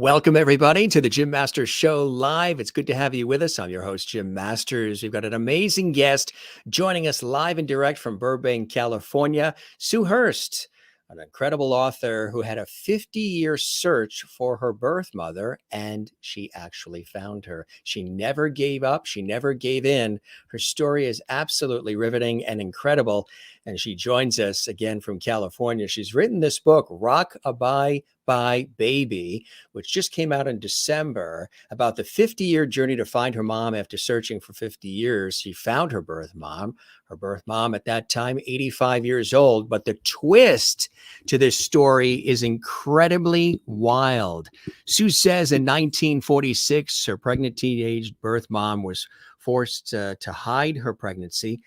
Welcome, everybody, to the Jim Masters Show Live. It's good to have you with us. I'm your host, Jim Masters. We've got an amazing guest joining us live and direct from Burbank, California, Sue Hurst, an incredible author who had a 50-year search for her birth mother, and she actually found her. She never gave up. She never gave in. Her story is absolutely riveting and incredible, and she joins us again from California. She's written this book, Rock-a-Bye by Baby, which just came out in December, about the 50-year journey to find her mom after searching for 50 years. She found her birth mom. Her birth mom at that time, 85 years old. But the twist to this story is incredibly wild. Sue says in 1946, her pregnant teenage birth mom was forced to hide her pregnancy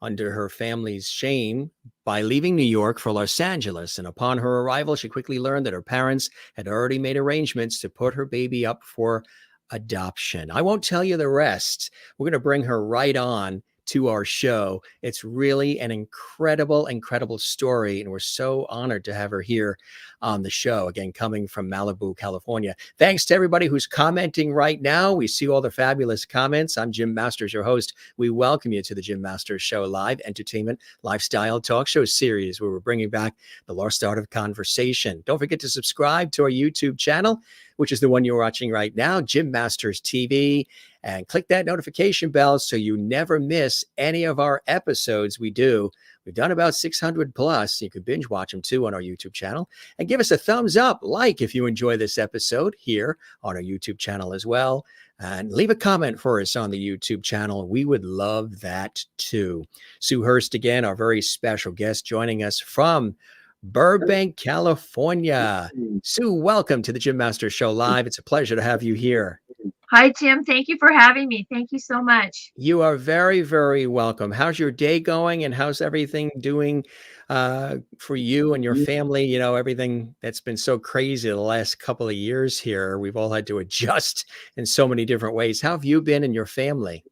under her family's shame by leaving New York for Los Angeles. And upon her arrival, she quickly learned that her parents had already made arrangements to put her baby up for adoption. I won't tell you the rest. We're going to bring her right on to our show. It's really an incredible story, and we're so honored to have her here on the show, again, coming from Malibu, California. Thanks to everybody who's commenting right now. We see all the fabulous comments. I'm Jim Masters, your host. We welcome you to the Jim Masters Show Live entertainment lifestyle talk show series, where we're bringing back the lost art of conversation. Don't forget to subscribe to our YouTube channel, which is the one you're watching right now, Jim Masters TV, and click that notification bell so you never miss any of our episodes we do. We've done about 600 plus. You can binge watch them too on our YouTube channel, and give us a thumbs up, like if you enjoy this episode here on our YouTube channel as well, and leave a comment for us on the YouTube channel. We would love that too. Sue Hurst, again, our very special guest, joining us from Burbank, California. Sue, welcome to the Jim Masters Show Live. It's a pleasure to have you here. Hi, Jim. Thank you for having me. Thank you so much. You are very, very welcome. How's your day going, and how's everything doing for you and your family? You know, everything that's been so crazy the last couple of years here. We've all had to adjust in so many different ways. How have you been and your family?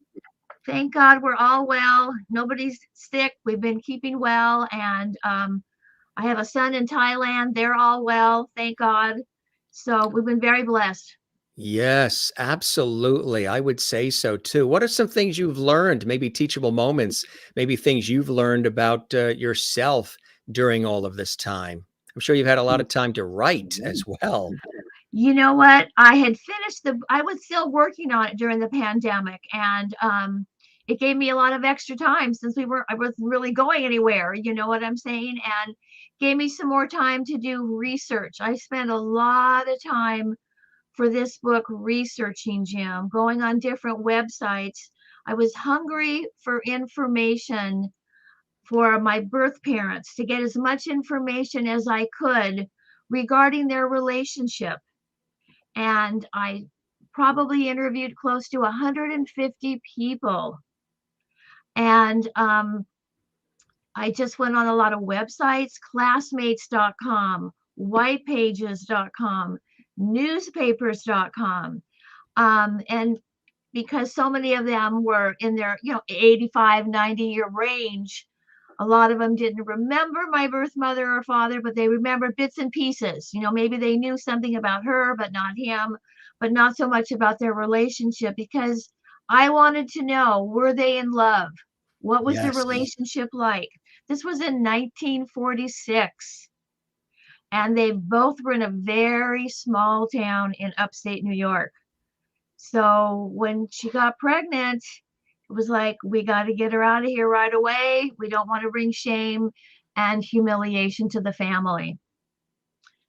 Thank God we're all well. Nobody's sick. We've been keeping well. And I have a son in Thailand. They're all well. Thank God. So we've been very blessed. Yes, absolutely. I would say so too. What are some things you've learned, maybe teachable moments, maybe things you've learned about yourself during all of this time? I'm sure you've had a lot of time to write as well. You know what? I was still working on it during the pandemic. And it gave me a lot of extra time since I wasn't really going anywhere. You know what I'm saying? And gave me some more time to do research. I spent a lot of time for this book researching, Jim, going on different websites. I was hungry for information for my birth parents, to get as much information as I could regarding their relationship. And I probably interviewed close to 150 people. And I just went on a lot of websites, classmates.com, whitepages.com, newspapers.com. And because so many of them were in their 85, 90-year range, a lot of them didn't remember my birth mother or father, but they remember bits and pieces. Maybe they knew something about her but not him, but not so much about their relationship, because I wanted to know, were they in love? What was the Yes. relationship like? This was in 1946. And they both were in a very small town in upstate New York. So when she got pregnant, it was like, we got to get her out of here right away. We don't want to bring shame and humiliation to the family.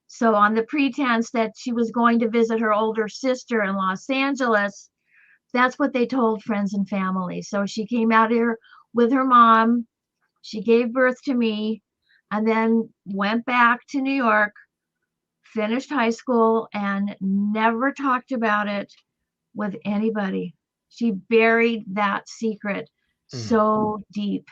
So on the pretense that she was going to visit her older sister in Los Angeles, that's what they told friends and family. So she came out here with her mom. She gave birth to me, and then went back to New York, finished high school, and never talked about it with anybody. She buried that secret so deep.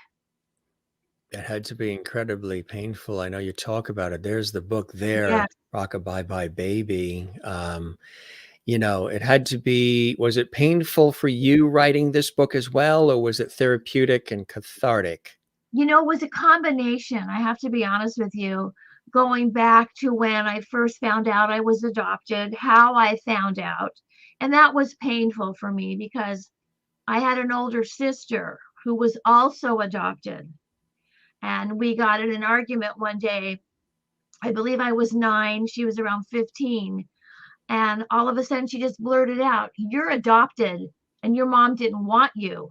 That had to be incredibly painful. I know you talk about it. There's the book there, Yes. Rock-a-Bye by Baby. It had to be, was it painful for you writing this book as well, or was it therapeutic and cathartic? It was a combination. I have to be honest with you. going back to when I first found out I was adopted, how I found out. And that was painful for me because I had an older sister who was also adopted. And we got in an argument one day. I believe I was 9, she was around 15. And all of a sudden, she just blurted out, "You're adopted, and your mom didn't want you."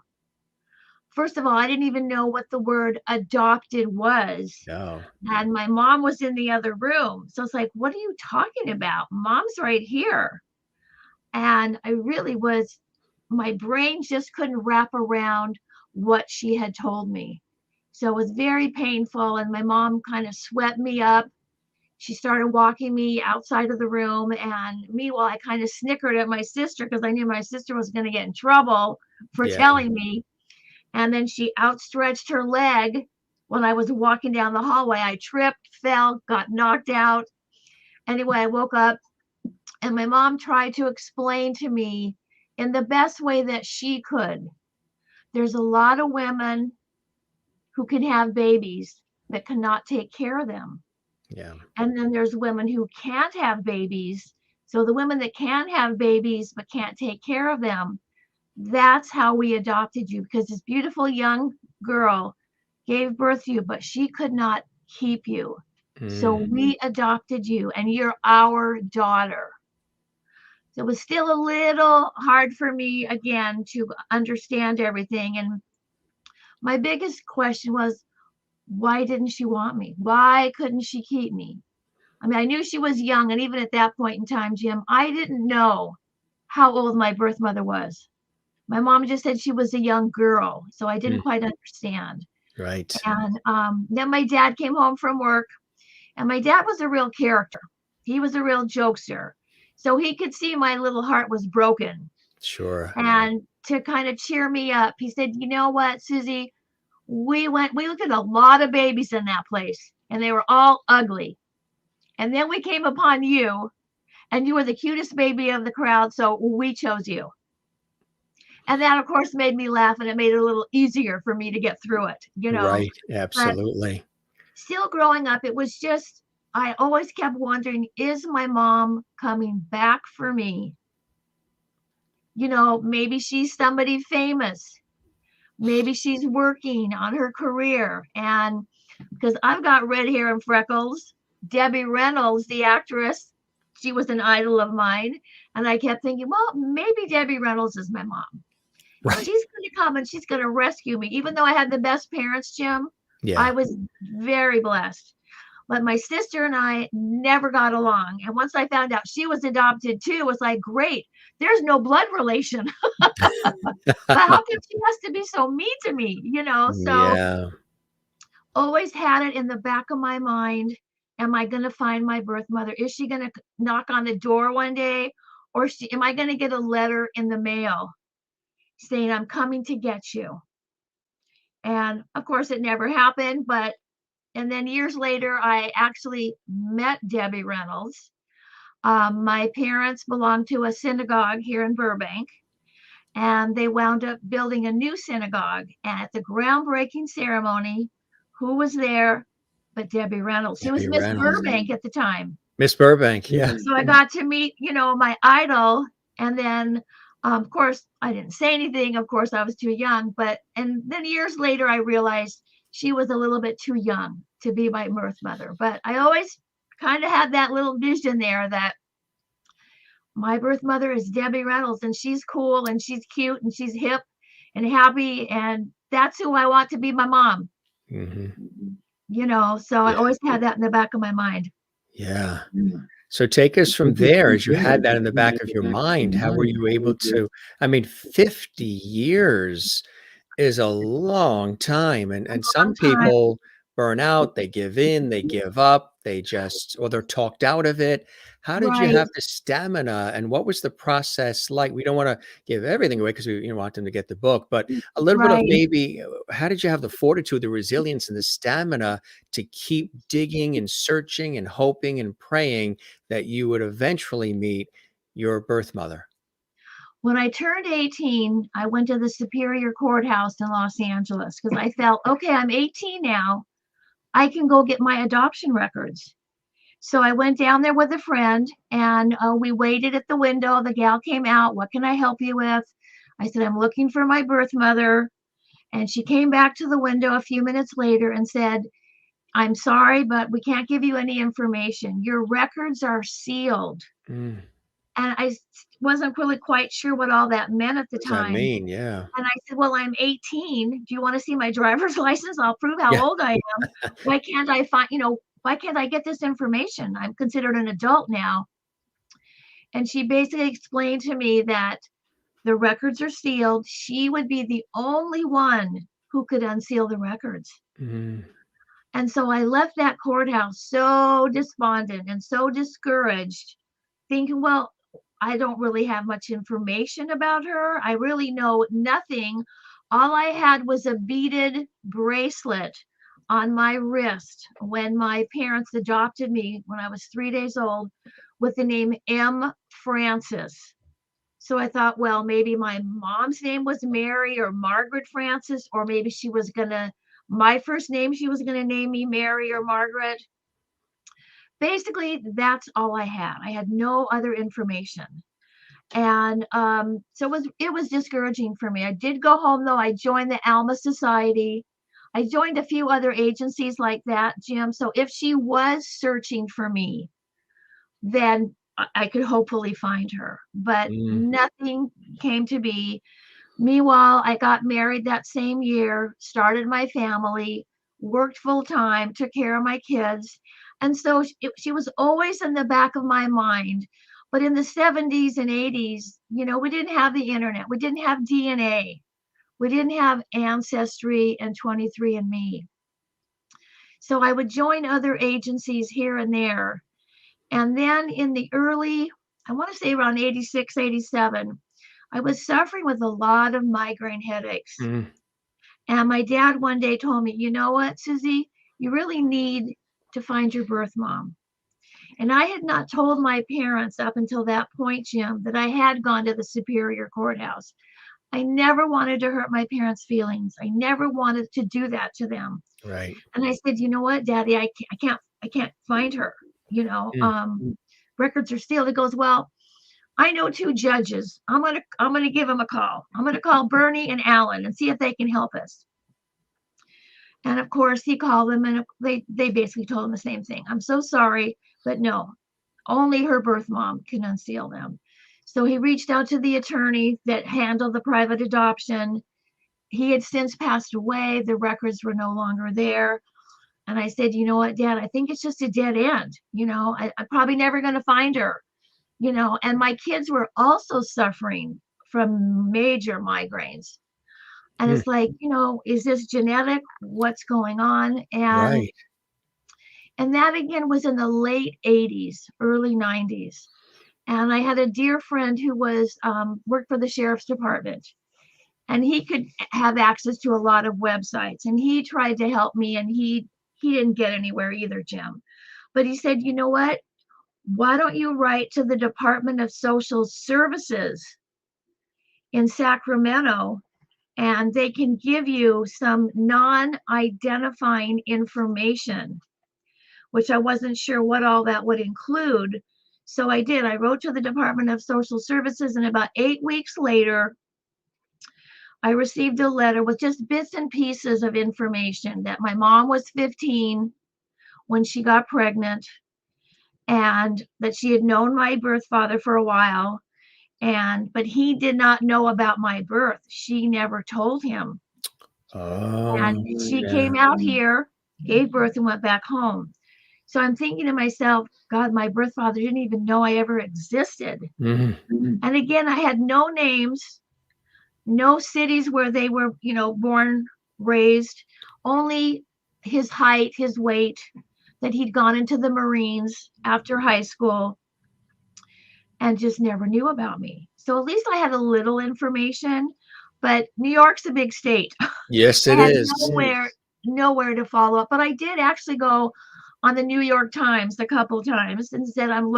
First of all, I didn't even know what the word adopted was. Oh, And my mom was in the other room. So it's like, what are you talking about? Mom's right here. And I really was, my brain just couldn't wrap around what she had told me. So it was very painful. And my mom kind of swept me up. She started walking me outside of the room. And meanwhile, I kind of snickered at my sister because I knew my sister was going to get in trouble for yeah, telling me. And then she outstretched her leg when I was walking down the hallway. I tripped, fell, got knocked out. Anyway, I woke up and my mom tried to explain to me in the best way that she could. There's a lot of women who can have babies that cannot take care of them. yeah. And then there's women who can't have babies. So the women that can have babies but can't take care of them, that's how we adopted you, because this beautiful young girl gave birth to you, but she could not keep you. So Mm, we adopted you, and you're our daughter. So it was still a little hard for me again to understand everything. And my biggest question was, why didn't she want me? Why couldn't she keep me? I mean, I knew she was young, and even at that point in time, Jim, I didn't know how old my birth mother was. My mom just said she was a young girl, so I didn't mm, quite understand. right. And then my dad came home from work, and my dad was a real character. He was a real jokester. So he could see my little heart was broken. Sure. And to kind of cheer me up, he said, "You know what, Susie? We looked at a lot of babies in that place, and they were all ugly. And then we came upon you, and you were the cutest baby of the crowd, so we chose you." And that, of course, made me laugh, and it made it a little easier for me to get through it, you know. Right. But Absolutely. still growing up, it was just, I always kept wondering, is my mom coming back for me? You know, maybe she's somebody famous. Maybe she's working on her career. And because I've got red hair and freckles, Debbie Reynolds, the actress, she was an idol of mine. And I kept thinking, well, maybe Debbie Reynolds is my mom. Right. She's going to come and she's going to rescue me. Even though I had the best parents, Jim, I Yeah. was very blessed. But my sister and I never got along. And once I found out she was adopted too, it was like, great, there's no blood relation. But how come she has to be so mean to me? You know, so Yeah. always had it in the back of my mind. Am I going to find my birth mother? Is she going to knock on the door one day? Or am I going to get a letter in the mail saying, "I'm coming to get you"? And of course, it never happened. But, and then years later, I actually met Debbie Reynolds. My parents belonged to a synagogue here in Burbank, and they wound up building a new synagogue. And at the groundbreaking ceremony, who was there but Debbie Reynolds? She was Debbie Miss Reynolds. Burbank at the time. Miss Burbank. Yeah. So I got to meet, you know, my idol. And then, of course, I didn't say anything. Of course, I was too young. But, and then years later, I realized she was a little bit too young to be my birth mother. But I always kind of had that little vision there that my birth mother is Debbie Reynolds, and she's cool and she's cute and she's hip and happy. And that's who I want to be my mom, Hmm. you know. So I Yeah. always had that in the back of my mind. Yeah. So take us from there as you had that in the back of your mind. How were you able to? I mean, 50 years is a long time. And some Long time. people burn out, they give in, they give up, they just, or they're talked out of it. How did you Right. have the stamina and what was the process like? We don't want to give everything away because we want them to get the book, but a little bit of Right. maybe how did you have the fortitude, the resilience, and the stamina to keep digging and searching and hoping and praying that you would eventually meet your birth mother? When I turned 18, I went to the Superior Courthouse in Los Angeles because I felt, okay, I'm 18 now. I can go get my adoption records. So I went down there with a friend, and we waited at the window. The gal came out. What can I help you with? I said, I'm looking for my birth mother. And she came back to the window a few minutes later and said, I'm sorry, but we can't give you any information. Your records are sealed. Mm. And I wasn't really quite sure what all that meant at the What does that time. mean? Yeah. And I said, well, I'm 18. Do you want to see my driver's license? I'll prove how Yeah. old I am. Why can't I find, why can't I get this information? I'm considered an adult now. And she basically explained to me that the records are sealed. She would be the only one who could unseal the records. Mm. And so I left that courthouse so despondent and so discouraged, thinking, well, I don't really have much information about her. I really know nothing. All I had was a beaded bracelet on my wrist when my parents adopted me when I was 3 days old with the name M. Francis. So I thought, well, maybe my mom's name was Mary or Margaret Francis, or maybe my first name, she was going to name me Mary or Margaret. Basically, that's all I had. I had no other information. And so it was discouraging for me. I did go home, though. I joined the Alma Society. I joined a few other agencies like that, Jim. So if she was searching for me, then I could hopefully find her. But Mm. nothing came to be. Meanwhile, I got married that same year, started my family, worked full time, took care of my kids. And so she was always in the back of my mind. But in the 70s and 80s, we didn't have the internet. We didn't have DNA. We didn't have Ancestry and 23andMe. So I would join other agencies here and there. And then in the early, I want to say around 86, 87, I was suffering with a lot of migraine headaches. Mm. And my dad one day told me, you know what, Susie, you really need to find your birth mom. And I had not told my parents up until that point, Jim, that I had gone to the Superior Courthouse. I never wanted to hurt my parents' feelings. I never wanted to do that to them. Right. And I said, you know what, Daddy, I can't find her. Mm. Records are sealed. It goes, well, I know two judges. I'm gonna give them a call. I'm gonna call Bernie and Alan and see if they can help us. And of course, he called them, and they basically told him the same thing. I'm so sorry, but no, only her birth mom can unseal them. So he reached out to the attorney that handled the private adoption. He had since passed away. The records were no longer there. And I said, you know what, Dad, I think it's just a dead end. I'm probably never going to find her. And my kids were also suffering from major migraines. And Mm. it's like, is this genetic? What's going on? And Right. that again was in the late 80s, early 90s. And I had a dear friend who was worked for the sheriff's department, and he could have access to a lot of websites. And he tried to help me, and he didn't get anywhere either, Jim. But he said, you know what? Why don't you write to the Department of Social Services in Sacramento, and they can give you some non-identifying information, which I wasn't sure what all that would include. So I did. I wrote to the Department of Social Services, and about 8 weeks later, I received a letter with just bits and pieces of information that my mom was 15 when she got pregnant, and that she had known my birth father for a while, but he did not know about my birth. She never told him. Oh, And she yeah. came out here, gave birth, and went back home. So I'm thinking to myself, God, my birth father didn't even know I ever existed. Mm. And again, I had no names, no cities where they were, born, raised, only his height, his weight, that he'd gone into the Marines after high school, and just never knew about me. So at least I had a little information, but New York's a big state. Yes, I it had is. nowhere to follow up. But I did actually go on the New York Times a couple of times and said, I'm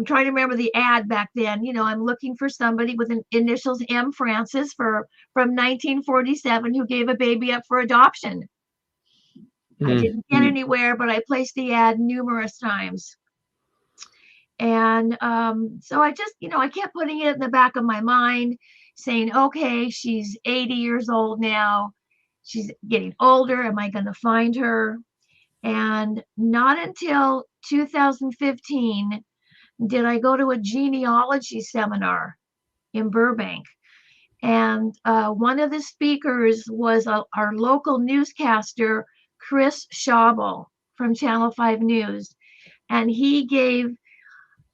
trying to remember the ad back then. I'm looking for somebody with an initials M. Francis from 1947 who gave a baby up for adoption. I didn't get anywhere, but I placed the ad numerous times. And so I just, I kept putting it in the back of my mind, saying, okay, she's 80 years old now. She's getting older. Am I going to find her? And not until 2015 did I go to a genealogy seminar in Burbank. And one of the speakers was our local newscaster, Chris Schaubel from Channel 5 News. And he gave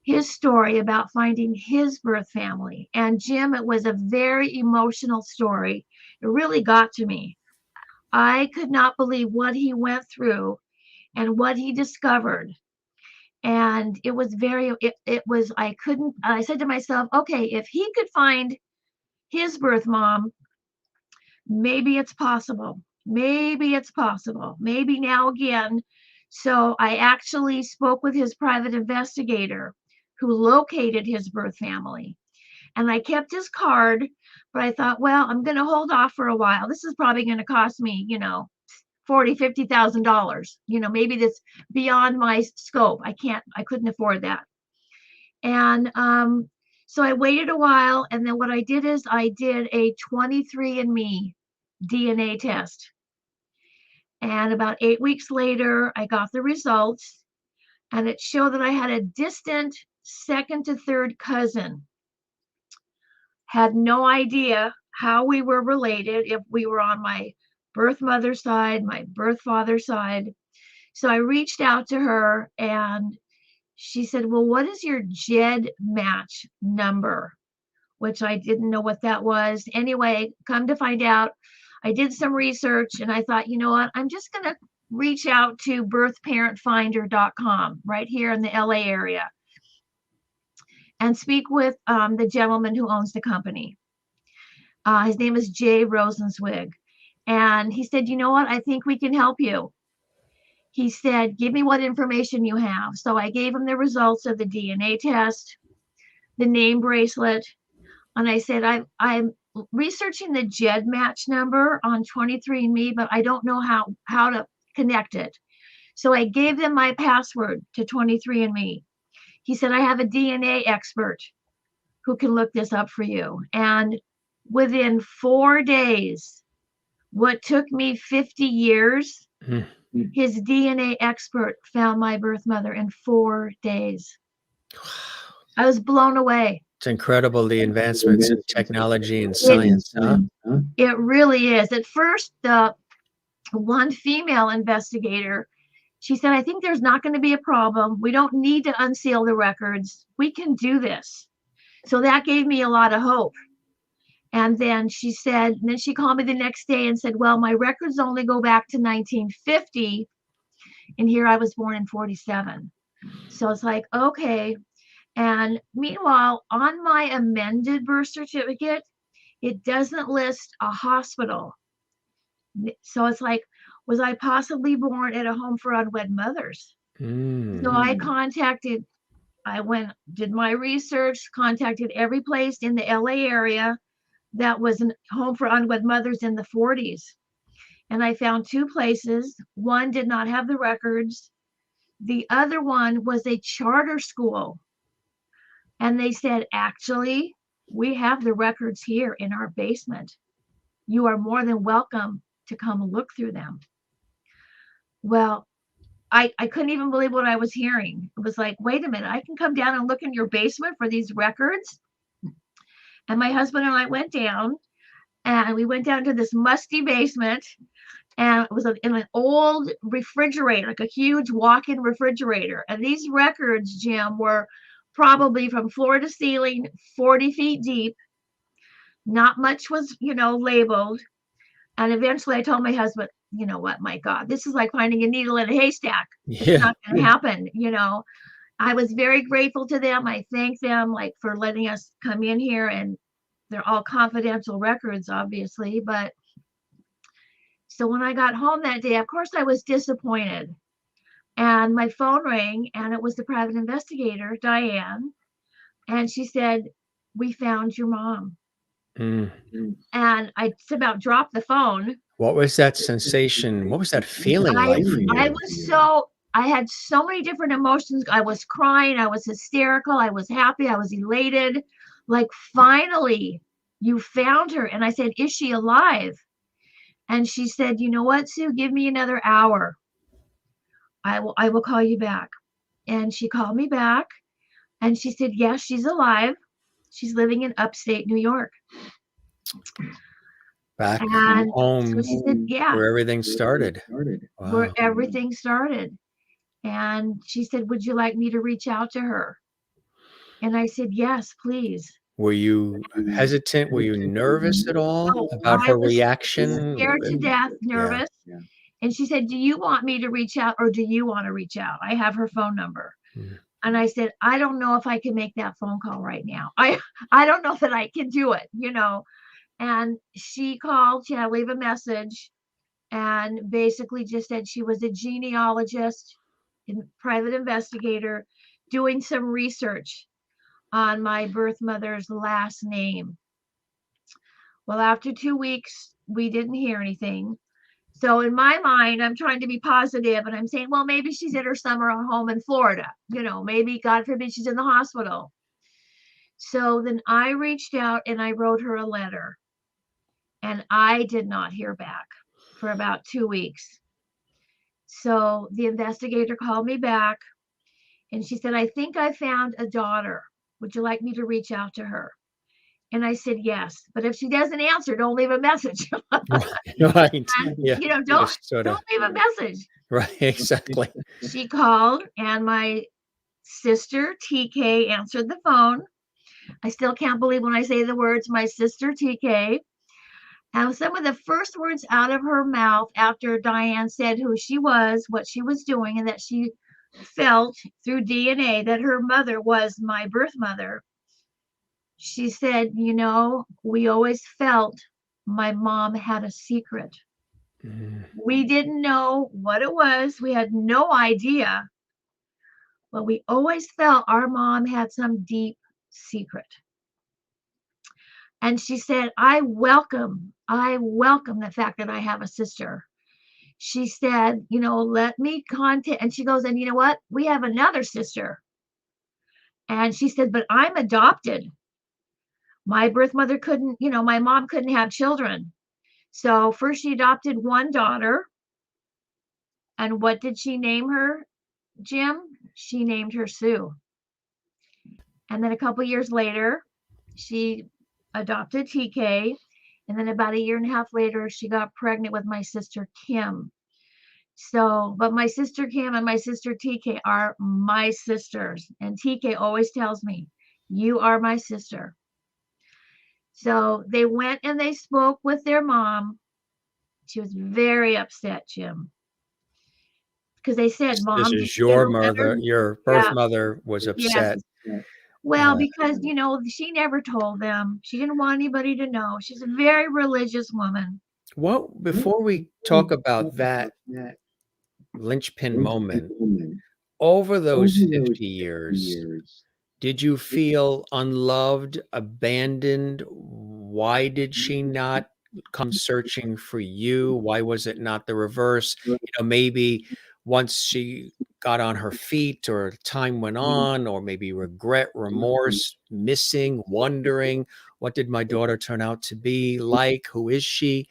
his story about finding his birth family. And Jim, it was a very emotional story. It really got to me. I could not believe what he went through and what he discovered. And it was I said to myself, okay, if he could find his birth mom, maybe it's possible. Maybe it's possible. Maybe now again. So I actually spoke with his private investigator who located his birth family. And I kept his card, but I thought, well, I'm going to hold off for a while. This is probably going to cost me, $40,000, $50,000. Maybe that's beyond my scope. I couldn't afford that. And so I waited a while. And then what I did is I did a 23andMe DNA test. And about 8 weeks later, I got the results, and it showed that I had a distant second to third cousin. Had no idea how we were related, if we were on my birth mother side, my birth father side. So I reached out to her, and she said, well, what is your GED match number? Which I didn't know what that was. Anyway, come to find out, I did some research, and I thought, you know what, I'm just going to reach out to birthparentfinder.com right here in the LA area and speak with the gentleman who owns the company. His name is Jay Rosenzweig. And he said, you know what, I think we can help you. He said, give me what information you have. So I gave him the results of the DNA test, the name bracelet, and I said, I'm researching the GED match number on 23andMe, but I don't know how to connect it. So I gave them my password to 23andMe. He said, I have a DNA expert who can look this up for you. And within 4 days, what took me 50 years, his DNA expert found my birth mother in 4 days. I was blown away. It's incredible, the advancements in technology and science, huh? It really is. At first, the one female investigator, she said, I think there's not going to be a problem. We don't need to unseal the records. We can do this. So that gave me a lot of hope. And then she called me the next day and said, well, my records only go back to 1950. And here I was born in 47. So it's like, okay. And meanwhile, on my amended birth certificate, it doesn't list a hospital. So it's like, was I possibly born at a home for unwed mothers? So I did my research, contacted every place in the LA area that was a home for unwed mothers in the 40s. And I found 2 places. One did not have the records. The other one was a charter school. And they said, actually, we have the records here in our basement. You are more than welcome to come and look through them. Well, I couldn't even believe what I was hearing. It was like, wait a minute, I can come down and look in your basement for these records? And my husband and I went down, and we went down to this musty basement, and it was in an old refrigerator, like a huge walk-in refrigerator. And these records, Jim, were probably from floor to ceiling, 40 feet deep. Not much was, labeled. And eventually I told my husband, you know what, my God, this is like finding a needle in a haystack. It's not going to happen. I was very grateful to them. I thank them for letting us come in here, and they're all confidential records, obviously. But so when I got home that day, of course I was disappointed. And my phone rang, and it was the private investigator, Diane. And she said, we found your mom. And I just about dropped the phone. What was that sensation? What was that feeling like for I you? was I had so many different emotions. I was crying, I was hysterical, I was happy, I was elated. Like, finally, you found her. And I said, "Is she alive?" And she said, "You know what, Sue? Give me another hour. I will call you back." And she called me back and she said, "Yes, she's alive. She's living in upstate New York." Back And so home she said, "Yeah, where everything started. where Wow. everything started." And she said, "Would you like me to reach out to her?" And I said, "Yes, please." Were you hesitant? Were you nervous at all Oh, about I her was reaction? scared to death, Yeah. nervous. And she said, "Do you want me to reach out or do you want to reach out? I have her phone number." Mm. And I said, "I don't know if I can make that phone call right now. I don't know that I can do it." And she called, she had to leave a message and basically just said she was a genealogist and private investigator doing some research on my birth mother's last name. Well, after 2 weeks, we didn't hear anything. So in my mind, I'm trying to be positive and I'm saying, well, maybe she's at her summer home in Florida. Maybe, God forbid, she's in the hospital. So then I reached out and I wrote her a letter, and I did not hear back for about 2 weeks. So the investigator called me back and she said, "I think I found a daughter. Would you like me to reach out to her?" And I said, "Yes, but if she doesn't answer, don't leave a message." Right. And, Yeah. don't Just sort of don't leave a message. right. Exactly. She called and my sister TK answered the phone. I still can't believe when I say the words, my sister TK. And some of the first words out of her mouth after Diane said who she was, what she was doing, and that she felt through DNA that her mother was my birth mother. She said, "We always felt my mom had a secret. Mm. We didn't know what it was. We had no idea, but we always felt our mom had some deep secret." And she said, I welcome the fact that I have a sister." She said, "Let me contact," and she goes, "And you know what? We have another sister." And she said, "But I'm adopted. My birth mother couldn't, my mom couldn't have children." So first she adopted one daughter. And what did she name her, Jim? She named her Sue. And then a couple years later, she adopted TK. And then about a year and a half later, she got pregnant with my sister Kim. So, but my sister Kim and my sister TK are my sisters. And TK always tells me, "You are my sister." So they went and they spoke with their mom. She was very upset, Jim, because they said, This "Mom, did is you get your a letter?" mother. Your birth Yeah, mother was yes. upset. Well, Uh, because, she never told them. She didn't want anybody to know. She's a very religious woman. what before we talk about that linchpin moment, over those 50 years, did you feel unloved, abandoned? Why did she not come searching for you? Why was it not the reverse? Maybe once she got on her feet or time went on, or maybe regret, remorse, missing, wondering, what did my daughter turn out to be like? Who is she?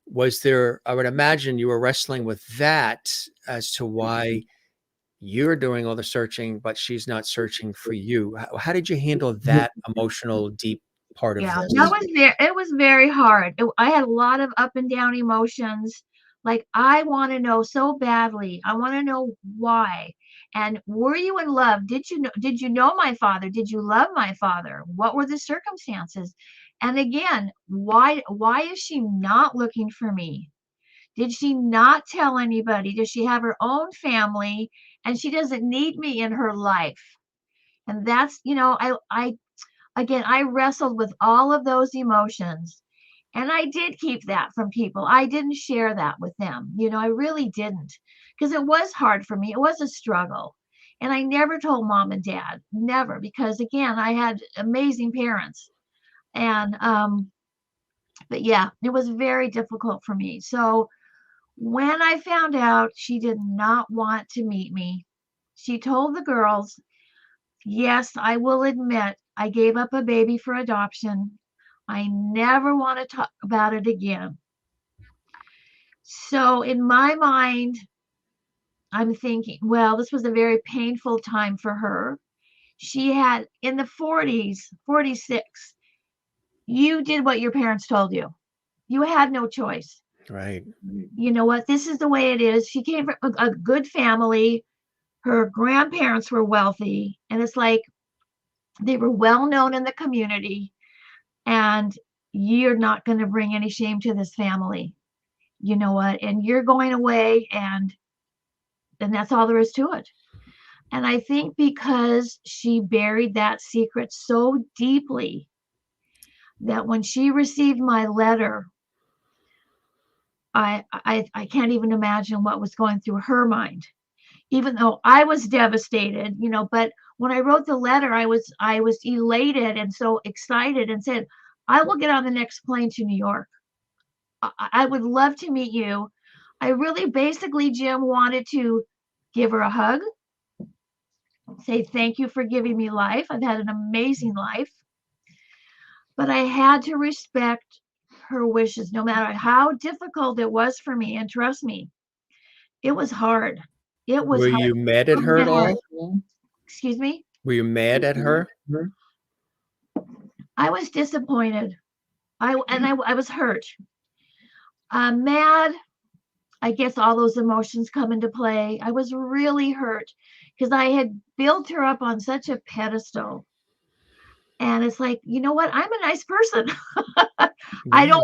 Was there, I would imagine you were wrestling with that as to why you're doing all the searching, but she's not searching for you. How did you handle that emotional, deep part of Yeah, that this? was it was very hard. I had a lot of up and down emotions. Like, I want to know so badly. I want to know why. And were you in love? Did you know my father? Did you love my father? What were the circumstances? And again, why is she not looking for me? Did she not tell anybody? Does she have her own family and she doesn't need me in her life? And that's, I again, I wrestled with all of those emotions. And I did keep that from people. I didn't share that with them. I really didn't, because it was hard for me. It was a struggle. And I never told mom and dad, never, because again, I had amazing parents. And, But yeah, it was very difficult for me. So when I found out she did not want to meet me, she told the girls, yes, I will admit I gave up a baby for adoption. I never want to talk about it again. So in my mind, I'm thinking, well, this was a very painful time for her. She had in the 40s, 46, you did what your parents told you. You had no choice. Right. You know what? This is the way it is. She came from a good family. Her grandparents were wealthy, and it's like they were well known in the community. And you're not going to bring any shame to this family. You know what? And you're going away, and that's all there is to it. And I think because she buried that secret so deeply that when she received my letter, I can't even imagine what was going through her mind. Even though I was devastated, but when I wrote the letter, I was elated and so excited and said, I will get on the next plane to New York. I would love to meet you. I really basically, Jim, wanted to give her a hug, say thank you for giving me life. I've had an amazing life, but I had to respect her wishes, no matter how difficult it was for me. And trust me, it was hard. It was Were hard. you mad at her at all? Excuse me. Were you mad at her? I was disappointed. I was hurt. Mad. I guess all those emotions come into play. I was really hurt because I had built her up on such a pedestal. And it's like, you know what? I'm a nice person. Yeah.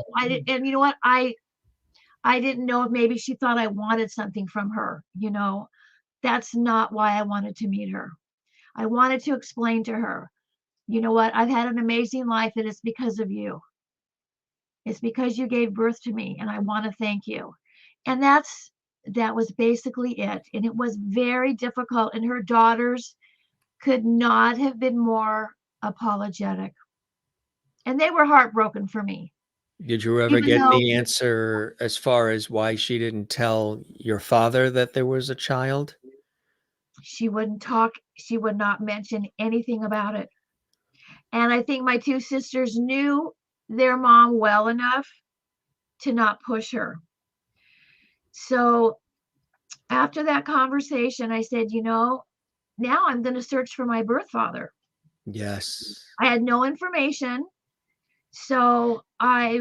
And you know what? I didn't know if maybe she thought I wanted something from her. That's not why I wanted to meet her. I wanted to explain to her, you know what? I've had an amazing life, and it's because of you. It's because you gave birth to me, and I want to thank you. And that was basically it. And it was very difficult. And her daughters could not have been more apologetic. And they were heartbroken for me, Did you ever even get though the answer as far as why she didn't tell your father that there was a child? she wouldn't talk, she would not mention anything about it. And I think my two sisters knew their mom well enough to not push her. So after that conversation, I said, now I'm going to search for my birth father. Yes. I had no information. So I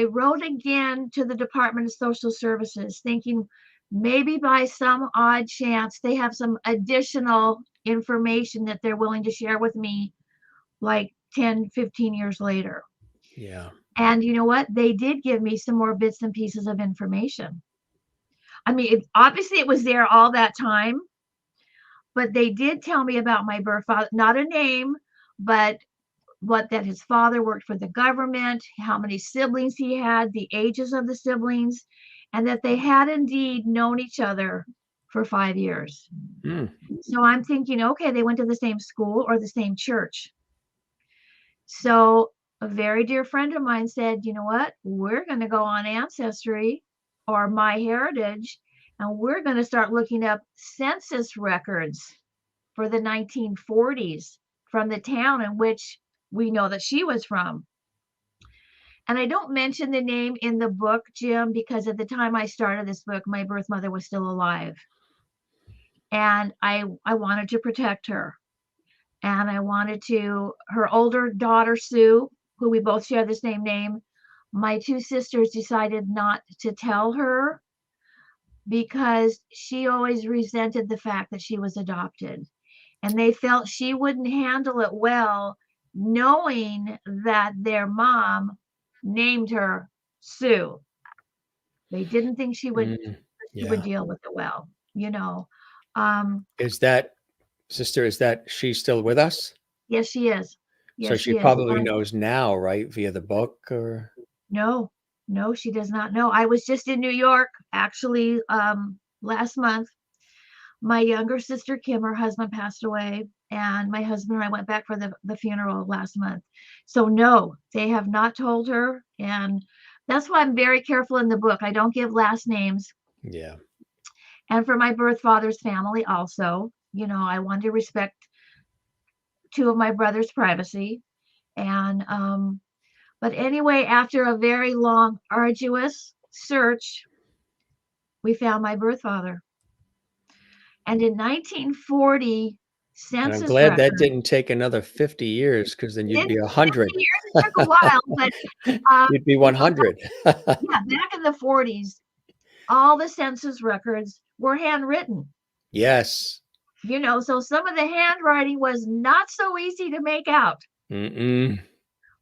wrote again to the Department of Social Services, thinking maybe by some odd chance they have some additional information that they're willing to share with me like 10, 15 years later. Yeah. And you know what? They did give me some more bits and pieces of information. I mean, obviously it was there all that time, but they did tell me about my birth father, not a name, but that his father worked for the government, how many siblings he had, the ages of the siblings, and that they had indeed known each other for 5 years. Mm. So I'm thinking, okay, they went to the same school or the same church. So a very dear friend of mine said, you know what? We're going to go on Ancestry or My Heritage, and we're going to start looking up census records for the 1940s from the town in which we know that she was from. And I don't mention the name in the book, Jim, because at the time I started this book, my birth mother was still alive. And I wanted to protect her. And I wanted to, her older daughter, Sue, who we both share the same name, my two sisters decided not to tell her because she always resented the fact that she was adopted. And they felt she wouldn't handle it well, knowing that their mom named her Sue. They didn't think she would Mm. she would Yeah. deal with it well, you know. Um, Is that sister, is that she's still with us? yes, she is. So Yes, she she is. probably knows now, right? Via the book or No, no, she does not know. I was just in New York actually last month. My younger sister Kim, her husband passed away, and my husband and I went back for the funeral last month. So no, they have not told her. And That's why I'm very careful in the book. I don't give last names. Yeah. And for my birth father's family also, I wanted to respect two of my brothers' privacy. And but anyway, after a very long, arduous search, we found my birth father. And in 1940 And I'm census glad that record, didn't take another 50 years, because then you'd it be 50 100. years, it took a while, but You'd be 100. yeah, back in the 40s, all the census records were handwritten. Yes. So some of the handwriting was not so easy to make out, Mm-mm.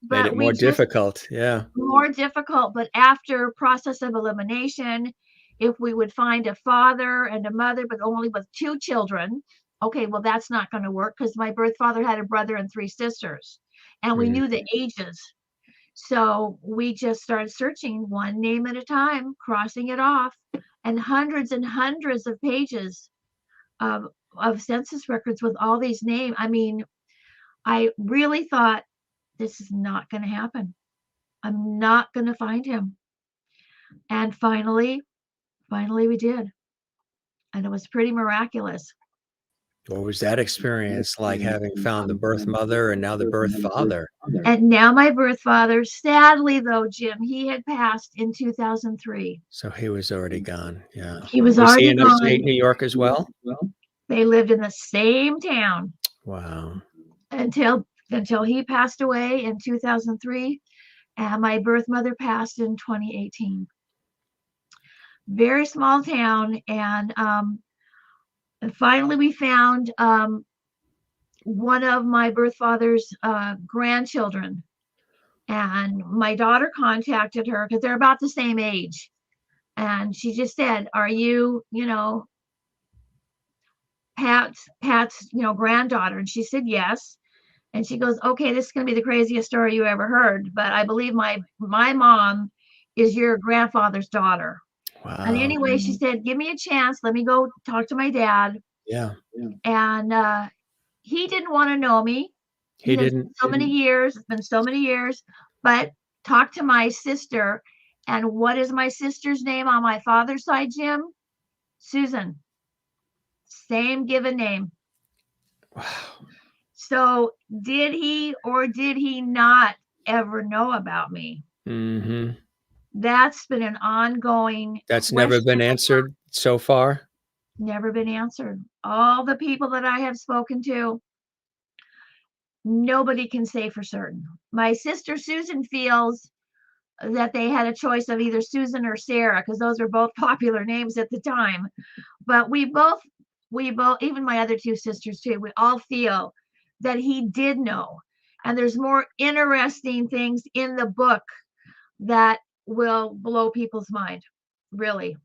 Made it but we more just difficult. Yeah. more difficult. But after process of elimination, if we would find a father and a mother, but only with two children, okay, well, that's not going to work because my birth father had a brother and three sisters, and we Mm. knew the ages. So we just started searching one name at a time, crossing it off, and hundreds of pages of census records with all these names. I mean, I really thought this is not going to happen. I'm not going to find him. And finally we did. And it was pretty miraculous. What was that experience like, having found the birth mother and now the birth father? And now my birth father, sadly though, Jim, he had passed in 2003. So he was already gone. Yeah. He was Was he already in upstate gone. New York as well? They lived in the same town Wow. until he passed away in 2003, and my birth mother passed in 2018. Very small town, and finally we found one of my birth father's grandchildren, and my daughter contacted her because they're about the same age, and she just said, "Are you, Pat's granddaughter?" And she said yes. And she goes, "Okay, this is going to be the craziest story you ever heard, but I believe my mom is your grandfather's daughter." And Wow. anyway, she said, "Give me a chance. Let me go talk to my dad." Yeah. And he didn't want to know me. He He said, didn't. so many years, it's been so many years, but talk to my sister. And what is my sister's name on my father's side, Jim? Susan. Same given name. Wow. So did he or did he not ever know about me? Mm-hmm. That's been an ongoing That's never question, been answered so far? never been answered. All the people that I have spoken to, nobody can say for certain. My sister Susan feels that they had a choice of either Susan or Sarah because those were both popular names at the time. But we both, even my other two sisters too, we all feel that he did know. And there's more interesting things in the book that will blow people's mind, really,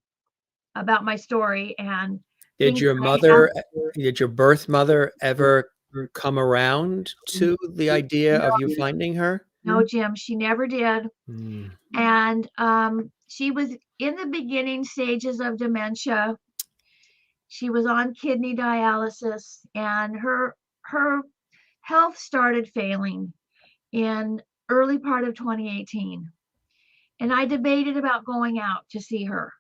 about my story and Did things your that I have. mother, did your birth mother ever come around to the idea of you finding her? No, Jim, she never did. Mm. And she was in the beginning stages of dementia. She was on kidney dialysis, and her health started failing in early part of 2018. And I debated about going out to see her.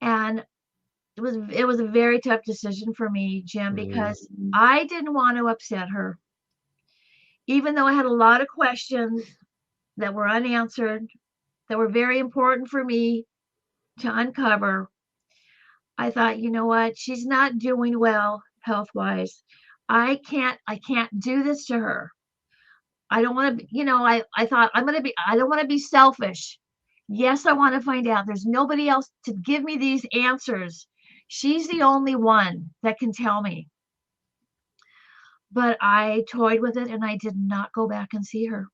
And it was a very tough decision for me, Jim, Mm. because I didn't want to upset her. Even though I had a lot of questions that were unanswered, that were very important for me to uncover, I thought, you know what? She's not doing well health-wise. I can't do this to her. I don't want to, I thought I don't want to be selfish. Yes, I want to find out. There's nobody else to give me these answers. She's the only one that can tell me. But I toyed with it and I did not go back and see her.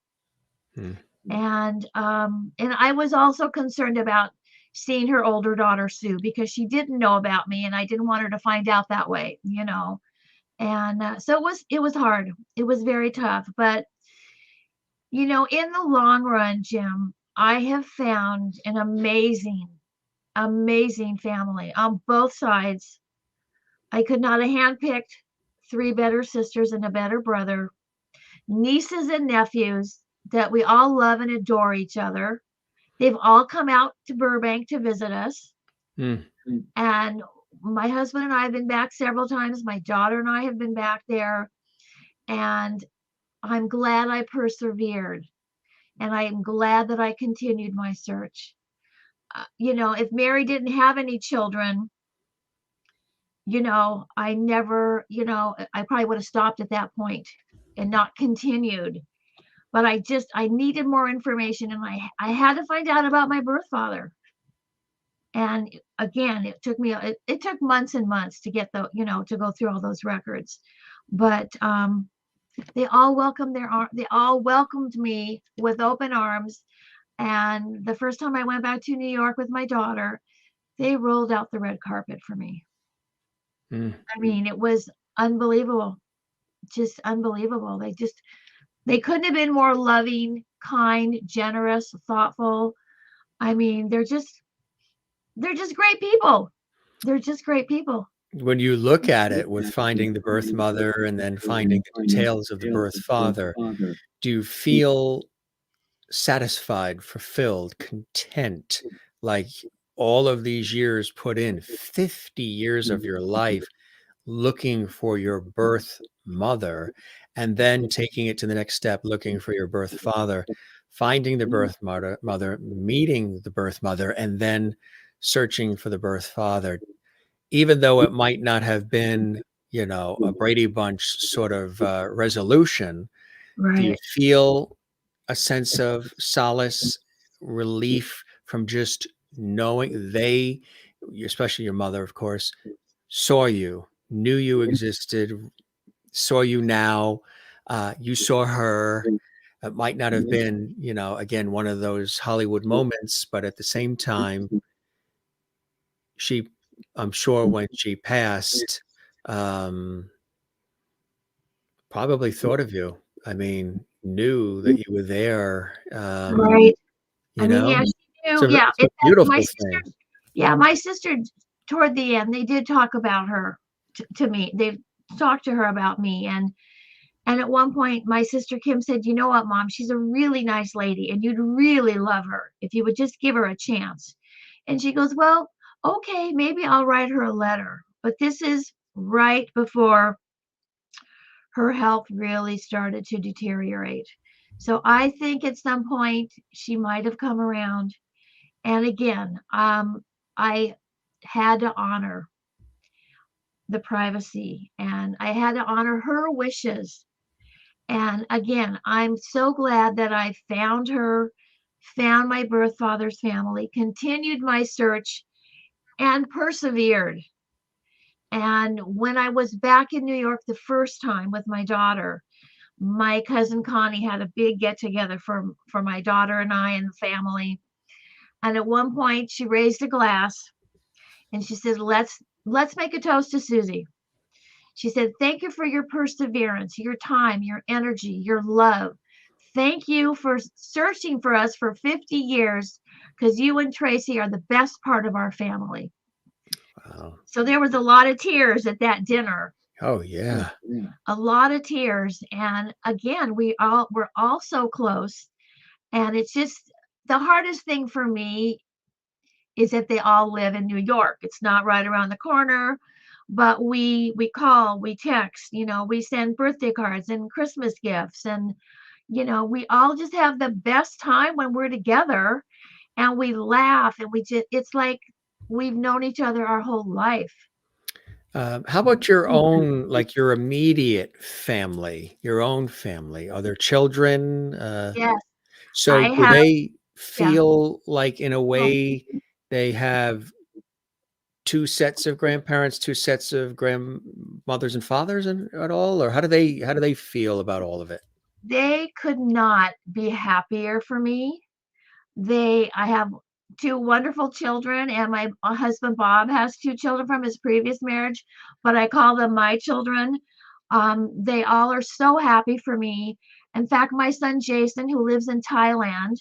Mm. And I was also concerned about seeing her older daughter Sue because she didn't know about me and I didn't want her to find out that way. And so it was hard. It was very tough, but in the long run, Jim, I have found an amazing family on both sides. I could not have handpicked three better sisters and a better brother, nieces and nephews that we all love and adore each other. They've all come out to Burbank to visit us. Mm. And my husband and I have been back several times. My daughter and I have been back there. And I'm glad I persevered. And I'm glad that I continued my search. If Mary didn't have any children, I never, I probably would have stopped at that point and not continued. But I needed more information, and I had to find out about my birth father. And again, it took months and months to get to go through all those records. But they all welcomed me with open arms. And the first time I went back to New York with my daughter, they rolled out the red carpet for me. Mm. I mean, it was unbelievable, just unbelievable. They couldn't have been more loving, kind, generous, thoughtful. I mean, they're just great people. They're just great people. When you look at it with finding the birth mother and then finding the details of the birth father, do you feel satisfied, fulfilled, content, like all of these years put in, 50 years of your life looking for your birth mother, and then taking it to the next step, looking for your birth father, finding the birth mother, meeting the birth mother, and then searching for the birth father, even though it might not have been, a Brady Bunch sort of resolution. Do you Right. feel a sense of solace, relief from just knowing they, especially your mother, of course, saw you, knew you existed, saw you now, you saw her. It might not have been, again, one of those Hollywood moments, but at the same time, she, I'm sure when she passed, um, probably thought of you. I mean, knew that you were there, Right. I you mean, yeah, know? she It's knew. a Yeah, it's a beautiful my thing. sister. Yeah, my sister. Toward the end, they did talk about her to me. They talked to her about me, and at one point, my sister Kim said, "You know what, Mom? She's a really nice lady, and you'd really love her if you would just give her a chance." And she goes, "Well, okay, maybe I'll write her a letter." But this is right before her health really started to deteriorate. So I think at some point she might have come around. And again, I had to honor the privacy, and I had to honor her wishes. And again, I'm so glad that I found her, found my birth father's family, continued my search, and persevered. And when I was back in New York the first time with my daughter, my cousin Connie had a big get together for my daughter and I and the family. And at one point, she raised a glass and she said, "Let's make a toast to Susie." She said, "Thank you for your perseverance, your time, your energy, your love. Thank you for searching for us for 50 years, because you and Tracy are the best part of our family." Wow. So there was a lot of tears at that dinner, Oh, yeah. a lot of tears. And again, we're all so close. And it's just the hardest thing for me is that they all live in New York. It's not right around the corner, but we call, we text, we send birthday cards and Christmas gifts, and we all just have the best time when we're together, and we laugh, and it's like we've known each other our whole life. How about your own, like your immediate family, your own family? Are there children? Yes, So I do have. they Yeah. feel like in a Oh, way they have two sets of grandparents, two sets of grandmothers and fathers at all? Or how do they feel about all of it? they could not be happier for me. I have two wonderful children, and my husband Bob has two children from his previous marriage, but I call them my children. They all are so happy for me. In fact, my son Jason, who lives in Thailand,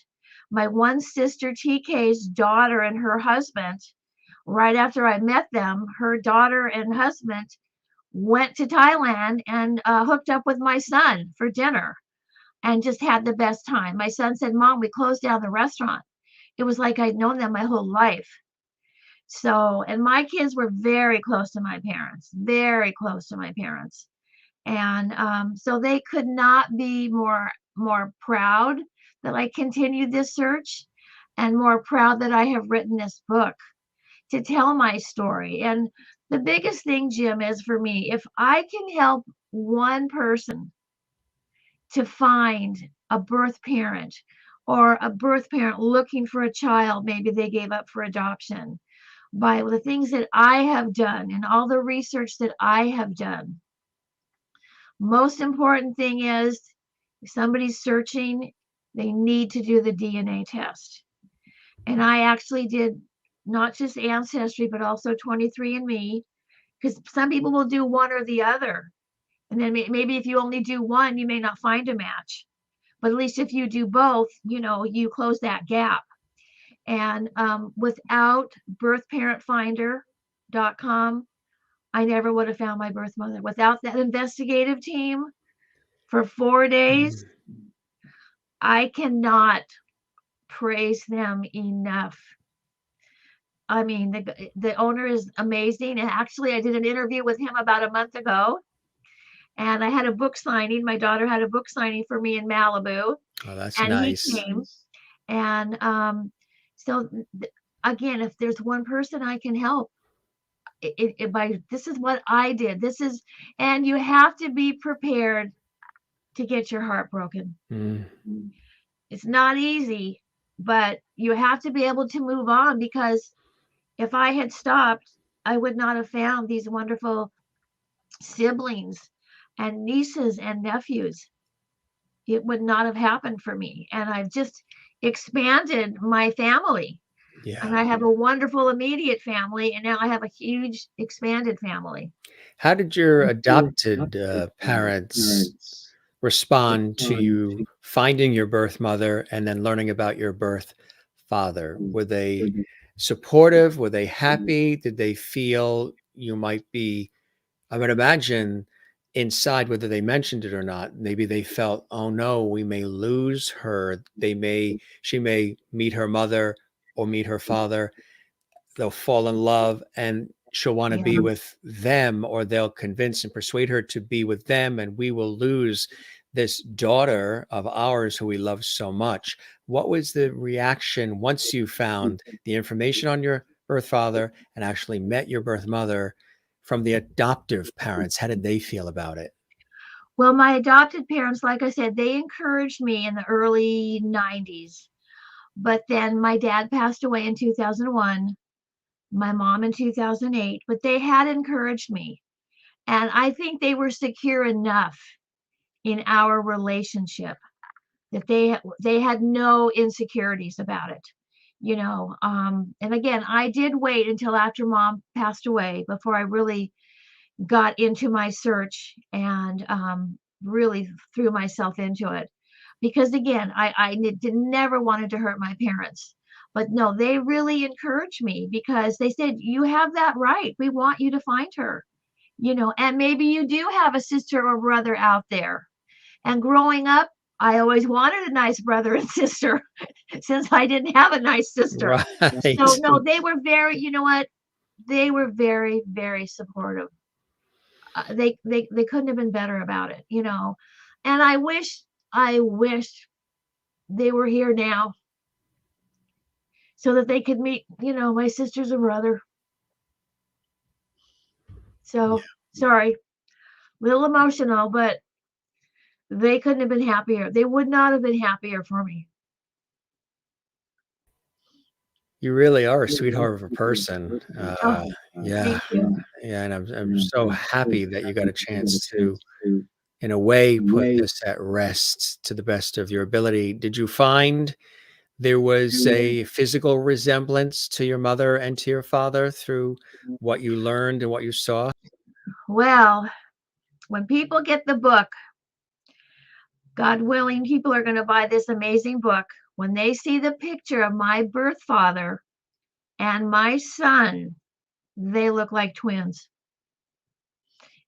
my one sister TK's daughter and her husband, right after I met them, her daughter and husband went to Thailand and hooked up with my son for dinner and just had the best time. My son said, "Mom, we closed down the restaurant." it was like I'd known them my whole life. So, and my kids were very close to my parents, very close to my parents. And so they could not be more proud that I continued this search, and more proud that I have written this book to tell my story. And the biggest thing, Jim, is for me, if I can help one person to find a birth parent, or a birth parent looking for a child maybe they gave up for adoption, by the things that I have done and all the research that I have done. Most important thing is, if somebody's searching, they need to do the DNA test. And I actually did not just Ancestry, but also 23andMe, because some people will do one or the other. And then maybe if you only do one, you may not find a match. But at least if you do both, you close that gap. And without birthparentfinder.com, I never would have found my birth mother. Without that investigative team for 4 days, I cannot praise them enough. I mean, the owner is amazing. And actually, I did an interview with him about a month ago, and I had a book signing. My daughter had a book signing for me in Malibu, Oh, that's and he nice. came. And so again, if there's one person I can help, this is what I did. And you have to be prepared to get your heart broken. Mm. It's not easy, but you have to be able to move on, because if I had stopped, I would not have found these wonderful siblings and nieces and nephews. It would not have happened for me. And I've just expanded my family. And Yeah. I have a wonderful immediate family, and now I have a huge expanded family. How did your adopted parents respond to you finding your birth mother and then learning about your birth father? Were they supportive? Were they happy? Did they feel you might be, I would imagine, inside, whether they mentioned it or not, maybe they felt, oh no, we may lose her. She may meet her mother or meet her father. They'll fall in love and she'll want to Yeah. be with them, or they'll convince and persuade her to be with them, and we will lose this daughter of ours who we love so much. What was the reaction once you found the information on your birth father and actually met your birth mother from the adoptive parents? How did they feel about it? Well, my adopted parents, like I said, they encouraged me in the early 90s. But then my dad passed away in 2001, my mom in 2008, but they had encouraged me. And I think they were secure enough in our relationship that they had no insecurities about it. And again, I did wait until after mom passed away before I really got into my search, and really threw myself into it, because again, I never wanted to hurt my parents. But no, they really encouraged me, because they said, you have that right, we want you to find her, and maybe you do have a sister or brother out there. And growing up, I always wanted a nice brother and sister, since I didn't have a nice sister. So Right. no, they were very, you know what, they were very, very supportive. They couldn't have been better about it. And I wish they were here now, so that they could meet, my sisters and brother. Yeah. So sorry, little emotional, but they couldn't have been happier. They would not have been happier for me. You really are a sweetheart of a person. Oh, Yeah. thank you. Yeah. And I'm so happy that you got a chance to, in a way, put this at rest to the best of your ability. Did you find there was a physical resemblance to your mother and to your father through what you learned and what you saw? Well, when people get the book, God willing, people are going to buy this amazing book. When they see the picture of my birth father and my son, they look like twins.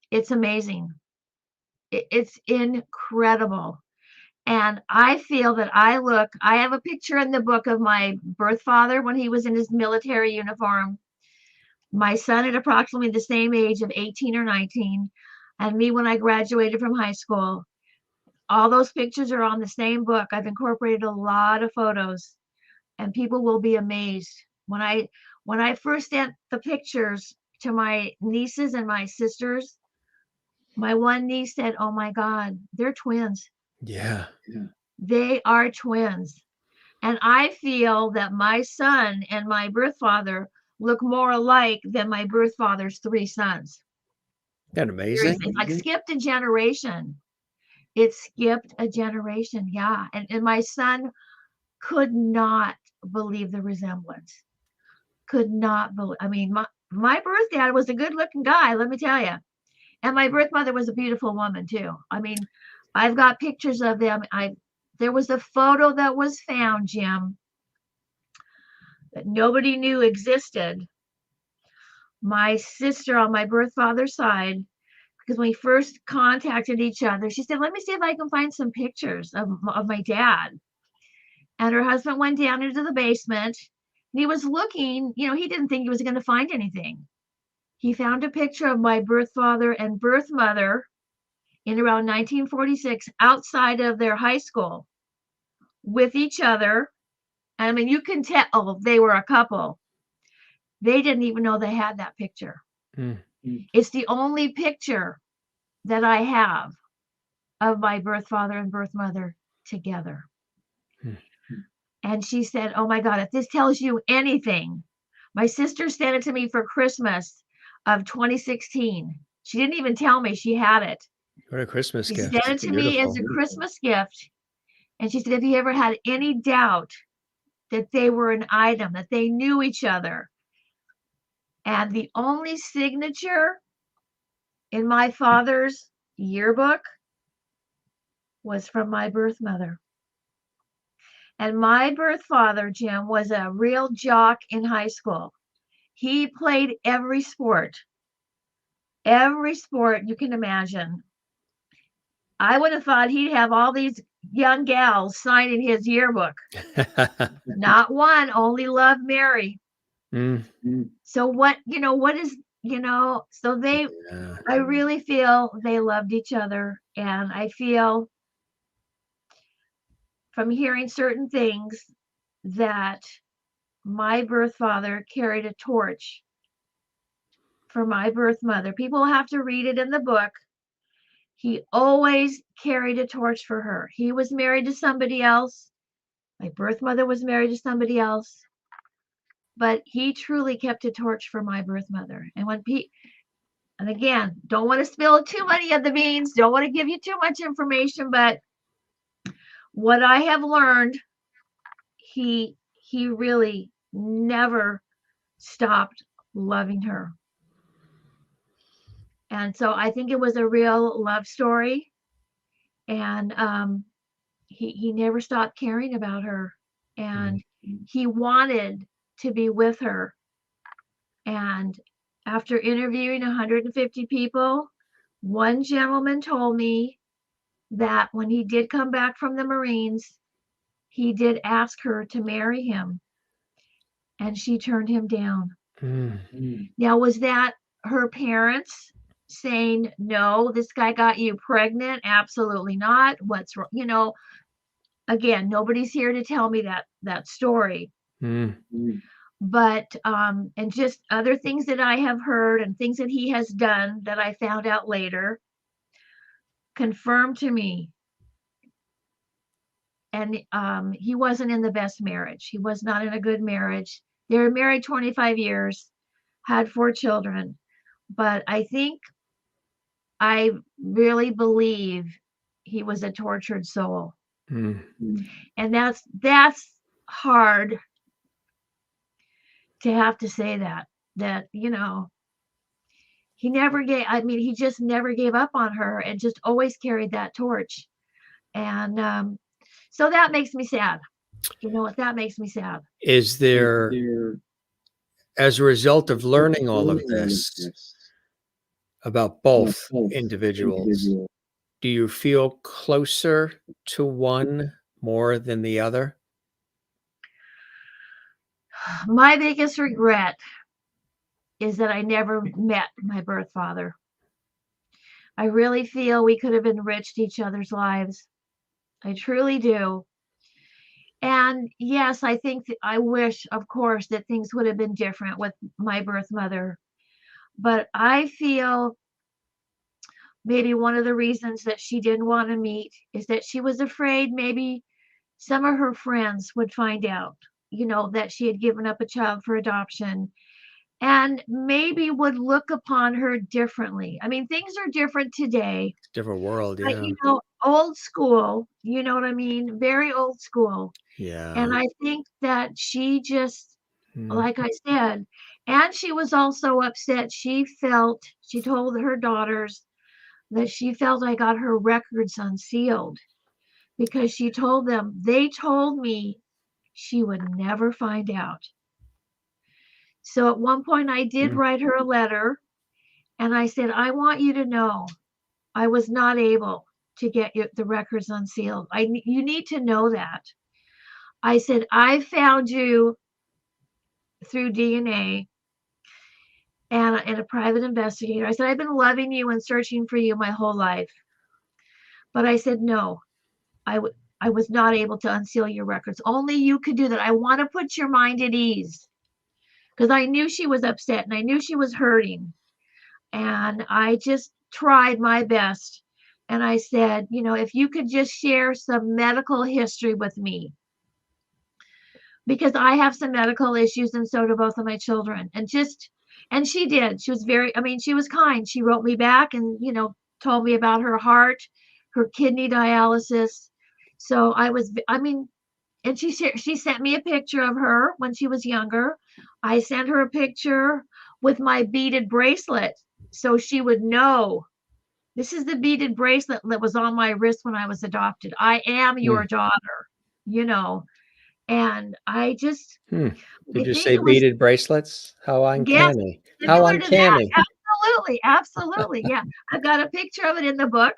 It's amazing. It's incredible. And I feel that I have a picture in the book of my birth father when he was in his military uniform, my son at approximately the same age of 18 or 19, and me when I graduated from high school. All those pictures are on the same book. I've incorporated a lot of photos, and people will be amazed. When I first sent the pictures to my nieces and my sisters, my one niece said, "Oh my God, they're twins. Yeah. They are twins." And I feel that my son and my birth father look more alike than my birth father's three sons. Isn't that amazing? Seriously, it's like skipped a generation. It skipped a generation, yeah. And my son could not believe the resemblance. Could not believe. I mean, my birth dad was a good-looking guy, let me tell you. And my birth mother was a beautiful woman too. I mean, I've got pictures of them. There was a photo that was found, Jim, that nobody knew existed. My sister on my birth father's side, because when we first contacted each other, she said, "Let me see if I can find some pictures of my dad." And her husband went down into the basement and he was looking, he didn't think he was going to find anything. He found a picture of my birth father and birth mother in around 1946 outside of their high school with each other. I mean, you can tell they were a couple. They didn't even know they had that picture. Mm. It's the only picture that I have of my birth father and birth mother together. Mm. And she said, "Oh my God, if this tells you anything," my sister sent it to me for Christmas of 2016. She didn't even tell me she had it. What a Christmas She gift. sent it to me as a Christmas gift. And she said, "If you ever had any doubt that they were an item, that they knew each other." And the only signature in my father's yearbook was from my birth mother. And my birth father, Jim, was a real jock in high school. He played every sport you can imagine. I would have thought he'd have all these young gals signing his yearbook. Not one, only Love Mary. Mm. So what is, so Yeah. I really feel they loved each other. And I feel from hearing certain things that my birth father carried a torch for my birth mother. People have to read it in the book. He always carried a torch for her. He was married to somebody else. My birth mother was married to somebody else. But he truly kept a torch for my birth mother. And again, don't want to spill too many of the beans, don't want to give you too much information, but what I have learned, he really never stopped loving her. And so I think it was a real love story. And he never stopped caring about her. And he wanted to be with her. And after interviewing 150 people, one gentleman told me that when he did come back from the Marines, he did ask her to marry him. And she turned him down. Now, was that her parents saying, "No, this guy got you pregnant"? Absolutely not. What's wrong? Again, nobody's here to tell me that story. But and just other things that I have heard and things that he has done that I found out later confirmed to me. And he wasn't in the best marriage. He was not in a good marriage. They were married 25 years, had 4 children. But I really believe he was a tortured soul. And that's hard to have to say that he just never gave up on her and just always carried that torch. And so that makes me sad. You know what? That makes me sad. Is there, as a result of learning all of this about both individuals, Do you feel closer to one more than the other? My biggest regret is that I never met my birth father. I really feel we could have enriched each other's lives. I truly do. And yes, I think I wish, of course, that things would have been different with my birth mother. But I feel maybe one of the reasons that she didn't want to meet is that she was afraid maybe some of her friends would find out, that she had given up a child for adoption and maybe would look upon her differently. I mean, things are different today, Different world, but yeah. old school, you know what I mean? Very old school. Yeah. And I think that she just, Mm. like I said, and she was also upset. She told her daughters that she felt I got her records unsealed because she told them, they told me she would never find out. So at one point, I did Mm. write her a letter and I said, I want you to know I was not able to get the records unsealed. You need to know that. I said, I found you through DNA and a private investigator. I said, I've been loving you and searching for you my whole life. But I said, no, I was not able to unseal your records. Only you could do that. I want to put your mind at ease because I knew she was upset and I knew she was hurting. And I just tried my best. And I said, if you could just share some medical history with me, because I have some medical issues and so do both of my children. And she did. She was she was kind. She wrote me back and, told me about her heart, her kidney dialysis. So and she sent me a picture of her when she was younger. I sent her a picture with my beaded bracelet so she would know this is the beaded bracelet that was on my wrist when I was adopted. I am your Mm. daughter, you know. And Hmm. I Did you think say it was, beaded bracelets? How yes, uncanny. How similar to that. uncanny. Absolutely, absolutely. Yeah. I've got a picture of it in the book.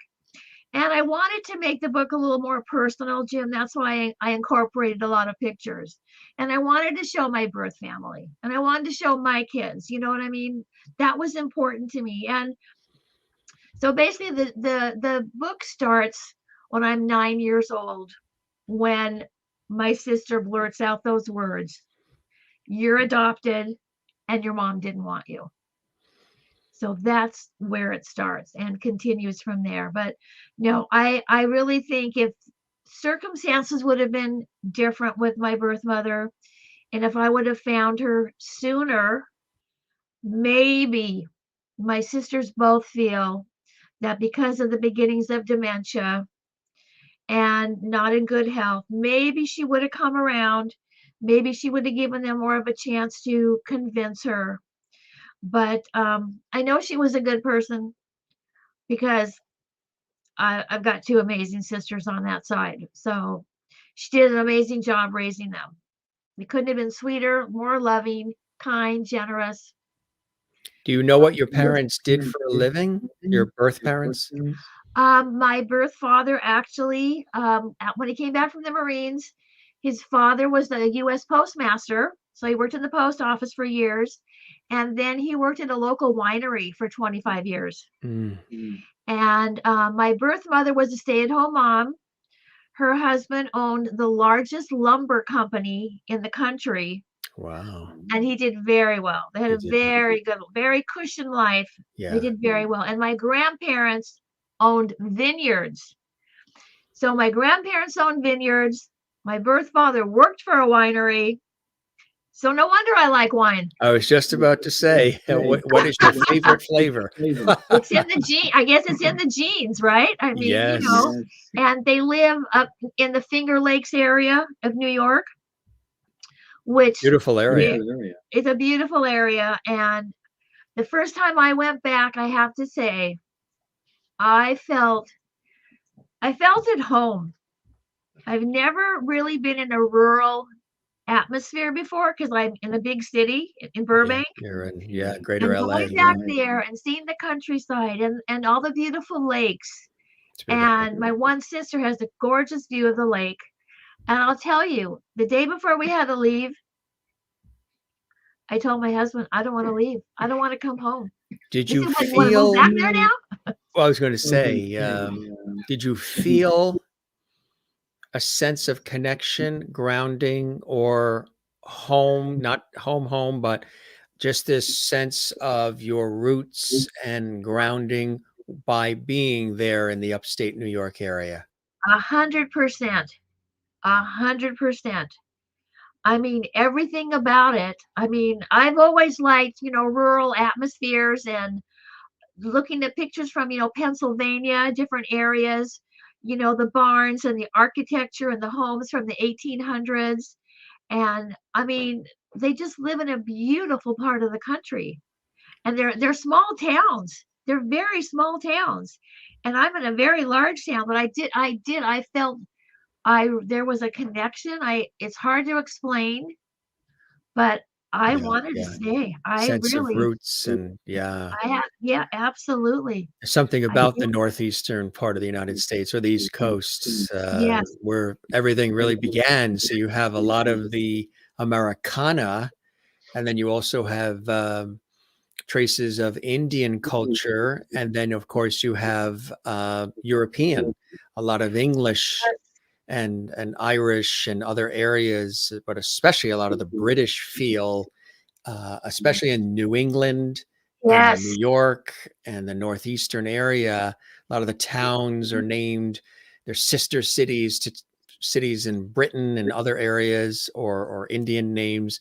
And I wanted to make the book a little more personal, Jim. That's why I incorporated a lot of pictures. And I wanted to show my birth family and I wanted to show my kids. You know what I mean? That was important to me. And so basically the book starts when I'm 9 years old, when my sister blurts out those words, you're adopted and your mom didn't want you. So that's where it starts and continues from there. But no, I really think if circumstances would have been different with my birth mother, and if I would have found her sooner, maybe my sisters both feel that because of the beginnings of dementia and not in good health, maybe she would have come around. Maybe she would have given them more of a chance to convince her. But I know she was a good person because I've got two amazing sisters on that side. So she did an amazing job raising them. They couldn't have been sweeter, more loving, kind, generous. Do you know what your parents did for a living? Your birth parents? My birth father actually, when he came back from the Marines, his father was the U.S. postmaster. So he worked in the post office for years. And then he worked at a local winery for 25 years. Mm. And my birth mother was a stay-at-home mom. Her husband owned the largest lumber company in the country, Wow. and he did very well. They had They a did. very good, very cushioned life. They Yeah. did very well. And my grandparents owned vineyards. So my grandparents owned vineyards. My birth father worked for a winery. So no wonder I like wine. I was just about to say, what is your favorite flavor? It's in the gene. I guess it's in the genes, right? I mean, Yes. and they live up in the Finger Lakes area of New York, which Beautiful area. is a beautiful area. And the first time I went back, I have to say, I felt at home. I've never really been in a rural atmosphere before because I'm in a big city in Yeah. Burbank. You're in, greater And LA. going back there and seeing the countryside and all the beautiful lakes It's beautiful. And my one sister has a gorgeous view of the lake. And I'll tell you, the day before we had to leave, I told my husband, I don't want to leave. I don't want to come home. Did He you said, "What, you want to move feel back there now?" well, I was gonna say, did you feel a sense of connection, grounding, or home, not home, but just this sense of your roots and grounding by being there in the upstate New York area? 100%. 100%. I mean, everything about it. I mean, I've always liked, rural atmospheres and looking at pictures from, Pennsylvania, different areas, the barns and the architecture and the homes from the 1800s. And I mean, they just live in a beautiful part of the country. And they're small towns. They're very small towns. And I'm in a very large town, but I felt I there was a connection. I It's hard to explain, but I Yeah, wanted to yeah. stay. I Sense of really roots and yeah. I have Yeah, absolutely. Something I about the do. northeastern part of the United States or the East Coast, Yes. where everything really began. So you have a lot of the Americana, and then you also have traces of Indian culture, and then of course you have European, a lot of English and Irish and other areas, but especially a lot of the British feel, especially in New England and New Yes. York and the northeastern area. A lot of the towns are named, they're sister cities to cities in Britain and other areas, or Indian names.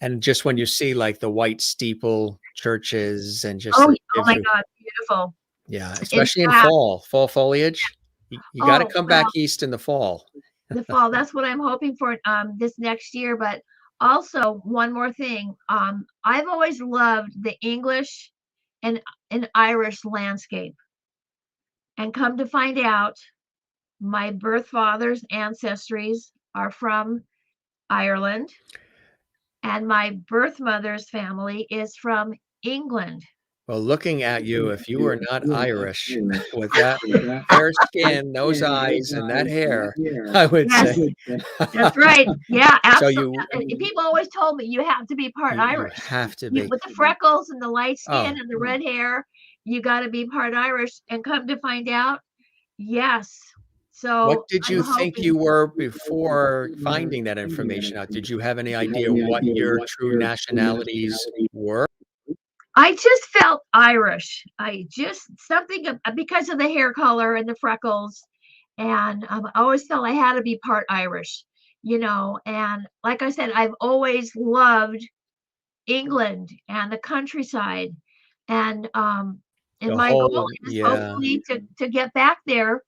And just when you see like the white steeple churches and just Oh, it oh gives my you, God, beautiful. yeah, In especially in fact, fall foliage. You got to oh, come back well, east in the fall. the fall, that's what I'm hoping for this next year. But also one more thing. I've always loved the English and Irish landscape. And come to find out, my birth father's ancestries are from Ireland, and my birth mother's family is from England. Well, looking at you, if you were not Irish with that fair skin, those eyes, and that hair, I would Yes, say. that's right. Yeah, So absolutely. People always told me you have to be part you Irish. have to You, be. with the freckles and the light skin Oh, and the red hair, you got to be part Irish. And come to find out, yes. what So did I'm you think hoping. you were before finding that information out? Did you have any idea what your true nationalities were? I just felt Irish. I just something because of the hair color and the freckles, and I always felt I had to be part Irish, And like I said, I've always loved England and the countryside, and The my goal whole, is yeah. hopefully to get back there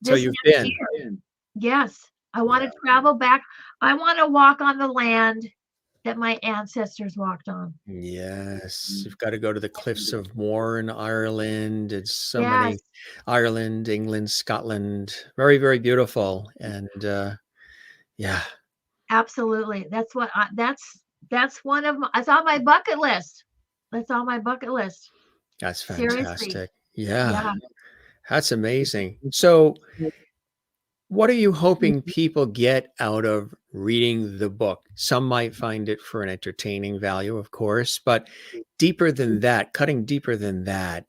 So this you've next been. year. Yes, I want Yeah. to travel back. I want to walk on the land that my ancestors walked on. Yes, you've got to go to the Cliffs of Moher in Ireland. It's so Yes. many, Ireland, England, Scotland. Very, very beautiful. And yeah, Absolutely. That's one of my it's on my bucket list. That's on my bucket list. that's Seriously. fantastic. Yeah, Yeah. that's amazing. So, what are you hoping people get out of reading the book? Some might find it for an entertaining value, of course, but deeper than that, cutting deeper than that,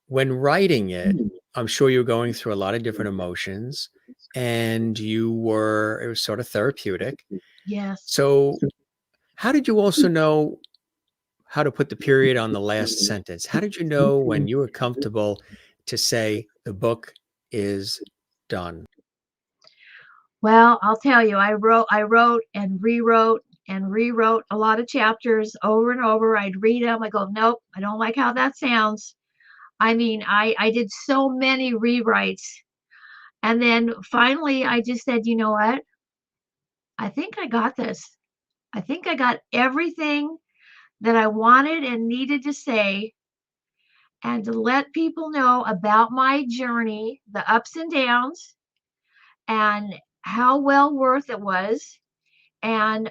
when writing it, I'm sure you're going through a lot of different emotions, and it was sort of therapeutic. Yes. So, how did you also know how to put the period on the last sentence? How did you know when you were comfortable to say the book is done? Well, I'll tell you, I wrote and rewrote a lot of chapters over and over. I'd read them. I go, nope, I don't like how that sounds. I mean, I did so many rewrites. And then finally I just said, you know what? I think I got this. I think I got everything that I wanted and needed to say, and to let people know about my journey, the ups and downs, and how well worth it was. And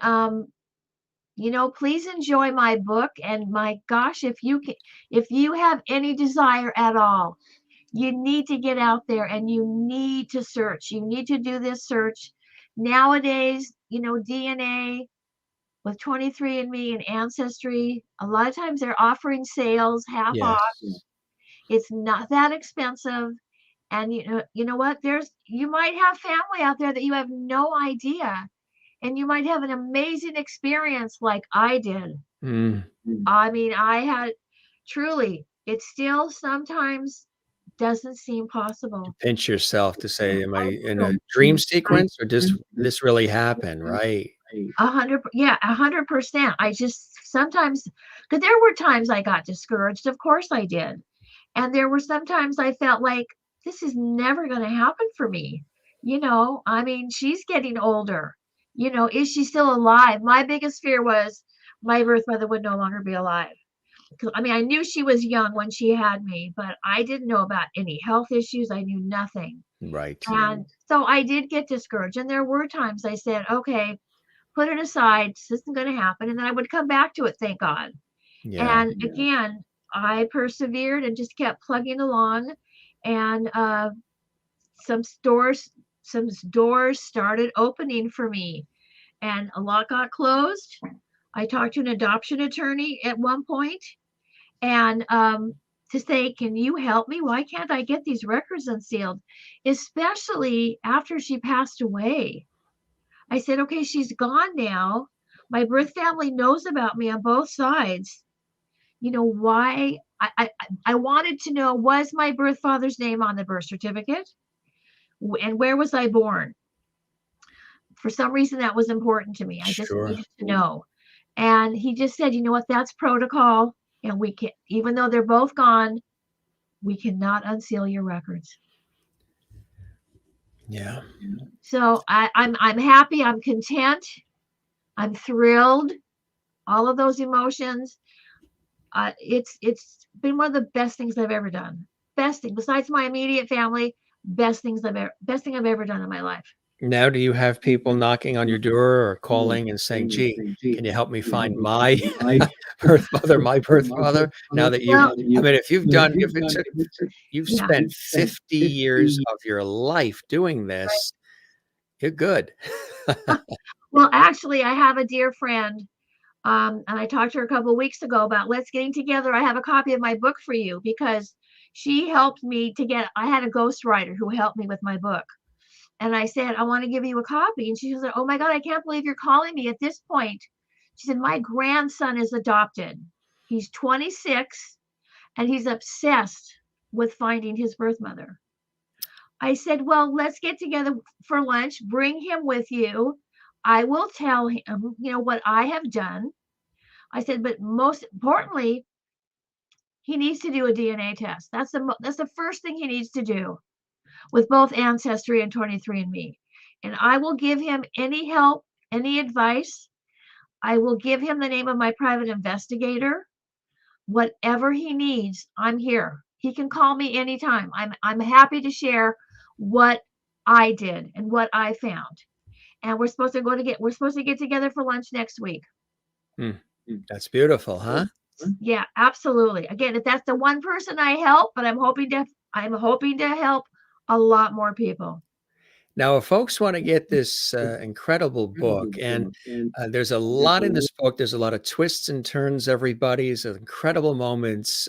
please enjoy my book. And my gosh, if you have any desire at all, You need to get out there and you need to search. You need to do this search. Nowadays, DNA with 23andMe and Ancestry, a lot of times they're offering sales half off. Yes. It's not that expensive. And you know what? You might have family out there that you have no idea, and you might have an amazing experience like I did. Mm. I mean, I had truly, it still sometimes doesn't seem possible. Pinch yourself to say, am I I in a know. dream sequence or just this really happened, right? 100%. I just sometimes, because there were times I got discouraged. Of course I did. And there were sometimes I felt like this is never going to happen for me. I mean, she's getting older. Is she still alive? My biggest fear was my birth mother would no longer be alive. I mean, I knew she was young when she had me, but I didn't know about any health issues. I knew nothing. Right. And so I did get discouraged. And there were times I said, okay, put it aside. This isn't going to happen. And then I would come back to it, thank God. Yeah. And again, I persevered and just kept plugging along. And some doors started opening for me, and a lot got closed. I talked to an adoption attorney at one point, and to say, can you help me? Why can't I get these records unsealed? Especially after she passed away. I said, okay, she's gone now. My birth family knows about me on both sides. Why? I wanted to know, was my birth father's name on the birth certificate? And where was I born? For some reason, that was important to me. I just Sure. needed to know. And he just said, you know what? That's protocol. And we can, even though they're both gone, we cannot unseal your records. Yeah. So I'm happy. I'm content. I'm thrilled. All of those emotions. It's been one of the best things I've ever done. Best thing besides my immediate family. Best thing I've ever done in my life. Now, do you have people knocking on your door or calling and saying, gee, can you help me find my birth mother, my birth father? Now that Well, if you've yeah. spent 50 years of your life doing Right. this, you're good. Well, actually, I have a dear friend, and I talked to her a couple of weeks ago about let's getting together. I have a copy of my book for you because she helped me to get. I had a ghostwriter who helped me with my book, and I said I want to give you a copy, and she said, "Oh my God, I can't believe you're calling me at this point." She said, "My grandson is adopted. He's 26, and he's obsessed with finding his birth mother." I said, well, let's get together for lunch. Bring him with you. I will tell him, what I have done. I said, but most importantly, he needs to do a DNA test. That's the first thing he needs to do with both Ancestry and 23andMe. And I will give him any help, any advice. I will give him the name of my private investigator. Whatever he needs, I'm here. He can call me anytime. I'm happy to share what I did and what I found. And we're supposed to get together for lunch next week. That's beautiful, huh? Yeah, absolutely. Again, if that's the one person I help, but I'm hoping to help a lot more people. Now, if folks want to get this incredible book, and there's a lot in this book, there's a lot of twists and turns, everybody. There's incredible moments.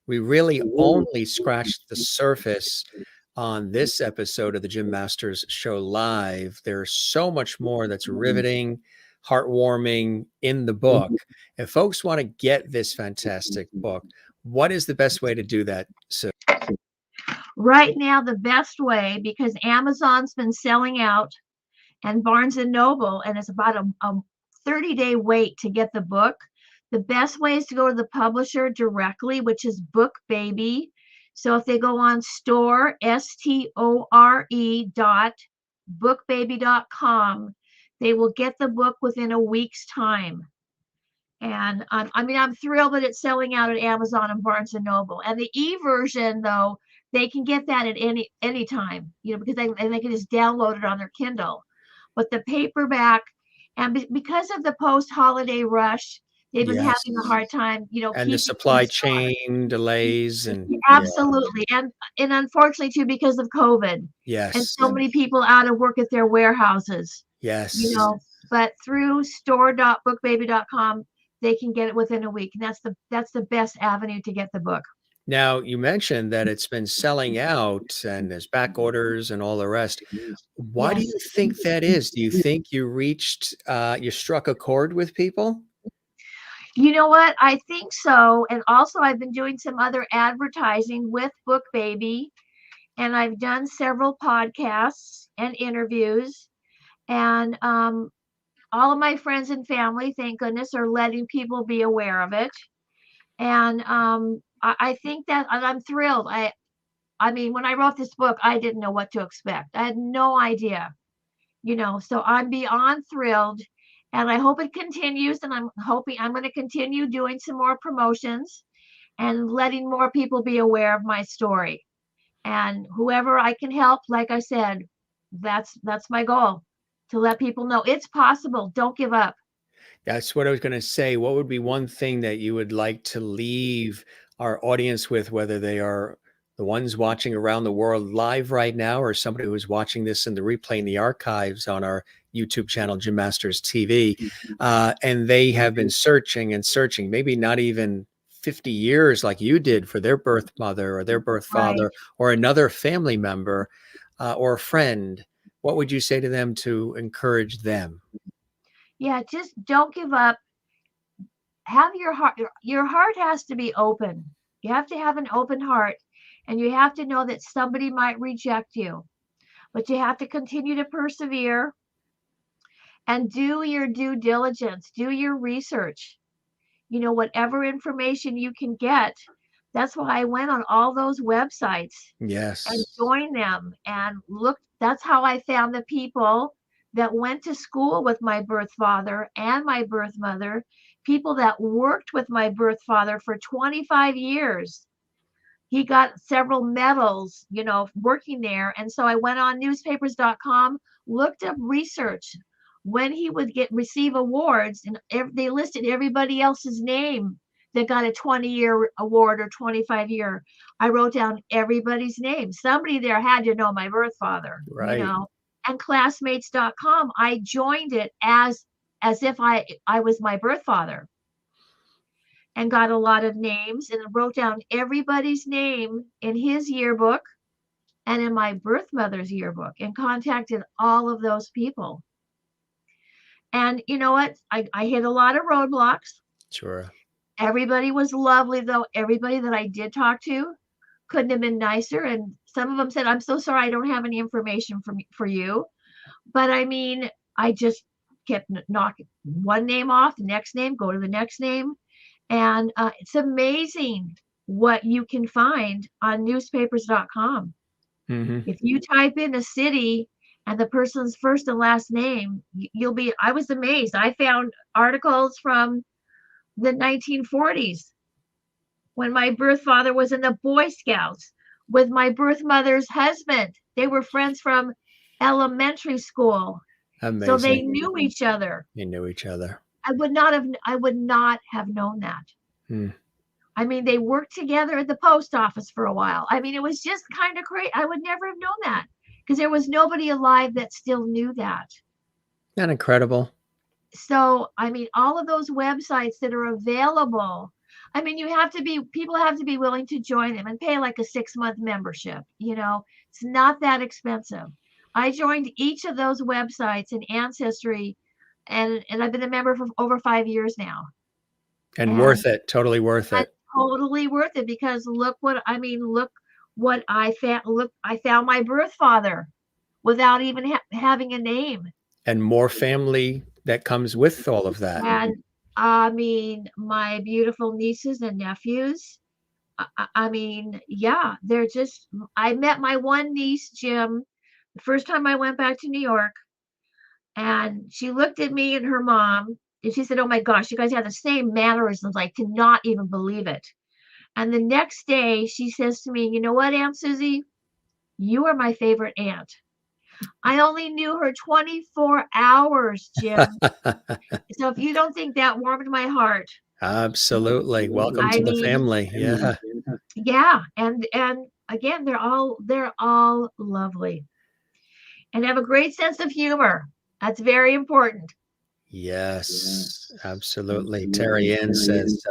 We really only scratched the surface on this episode of the Jim Masters Show Live. There's so much more that's riveting, heartwarming in the book. If folks want to get this fantastic book, what is the best way to do that, Sue? Right now, the best way, because Amazon's been selling out and Barnes and Noble, and it's about a 30-day wait to get the book. The best way is to go to the publisher directly, which is Book Baby. So if they go on store, store.bookbaby.com, they will get the book within a week's time. And I'm thrilled that it's selling out at Amazon and Barnes and Noble. And the e-version, though, they can get that at any time, because they can just download it on their Kindle. But the paperback, and because of the post-holiday rush, They've been Yes. having a hard time, And the keeping supply in stock. chain delays and yeah. Absolutely, and unfortunately too, because of COVID, and Yes. so many people out of work at their warehouses, you Yes. know, but through store.bookbaby.com, they can get it within a week, and that's the best avenue to get the book. Now, you mentioned that it's been selling out and there's back orders and all the rest. Why do Yes. you think that is? Do you think you struck a chord with people? You know what? I think so, and also I've been doing some other advertising with Book Baby, and I've done several podcasts and interviews, and all of my friends and family, thank goodness, are letting people be aware of it. And I think that, and I'm thrilled. I mean, when I wrote this book, I didn't know what to expect. I had no idea, so I'm beyond thrilled. And I hope it continues. And I'm hoping I'm going to continue doing some more promotions and letting more people be aware of my story. And whoever I can help, like I said, that's my goal, to let people know it's possible. Don't give up. That's what I was going to say. What would be one thing that you would like to leave our audience with, whether they are the ones watching around the world live right now or somebody who's watching this in the replay in the archives on our YouTube channel, Jim Masters TV, and they have been searching and searching, maybe not even 50 years like you did for their birth mother or their birth Right. father or another family member or a friend. What would you say to them to encourage them? Yeah, just don't give up. Have your heart has to be open. You have to have an open heart, and you have to know that somebody might reject you, but you have to continue to persevere and do your due diligence, do your research. Whatever information you can get. That's why I went on all those websites and Yes. joined them and looked. That's how I found the people that went to school with my birth father and my birth mother, people that worked with my birth father for 25 years. He got several medals, working there. And so I went on newspapers.com, looked up research when he would receive awards, and they listed everybody else's name that got a 20-year award or 25-year. I wrote down everybody's name. Somebody there had to know my birth father, Right. And classmates.com, I joined it as if I was my birth father, and got a lot of names and wrote down everybody's name in his yearbook and in my birth mother's yearbook and contacted all of those people. And you know what? I hit a lot of roadblocks. Sure. Everybody was lovely, though. Everybody that I did talk to couldn't have been nicer. And some of them said, I'm so sorry, I don't have any information for you. But I mean, I just kept knocking one name off, the next name, go to the next name. And it's amazing what you can find on newspapers.com. Hmm. If you type in a city and the person's first and last name, I was amazed. I found articles from the 1940s when my birth father was in the Boy Scouts with my birth mother's husband. They were friends from elementary school. So they Amazing. knew each other. They knew each other. I would not have known that. Hmm. I mean, they worked together at the post office for a while. I mean, it was just kind of crazy. I would never have known that because there was nobody alive that still knew that. Isn't that incredible? So, I mean, all of those websites that are available, I mean, people have to be willing to join them and pay like a 6-month membership. It's not that expensive. I joined each of those websites in Ancestry, and I've been a member for over 5 years now. And And worth it. Totally worth that's it. totally worth it because look what I found. Look, I found my birth father without even having a name. And more family that comes with all of that. And I mean, my beautiful nieces and nephews. I mean, yeah, I met my one niece, Jim, the first time I went back to New York, and she looked at me and her mom, and she said, "Oh my gosh, you guys have the same mannerisms. I cannot even believe it." And the next day, she says to me, "You know what, Aunt Susie? You are my favorite aunt." I only knew her 24 hours, Jim. So if you don't think that warmed my heart, Absolutely. Welcome I to the mean, family. Yeah. yeah, and again, they're all lovely and have a great sense of humor. That's very important. Yes, absolutely. Terry Ann says,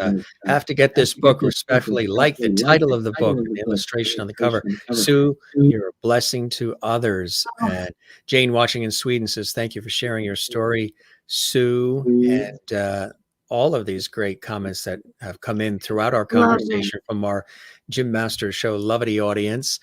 have to get this book, respectfully like the title of the book and the illustration on the cover. Sue, you're a blessing to others. Oh, And Jane watching in Sweden says, thank you for sharing your story, Sue. And all of these great comments that have come in throughout our lovely. conversation from our Jim Masters Show Lovity audience.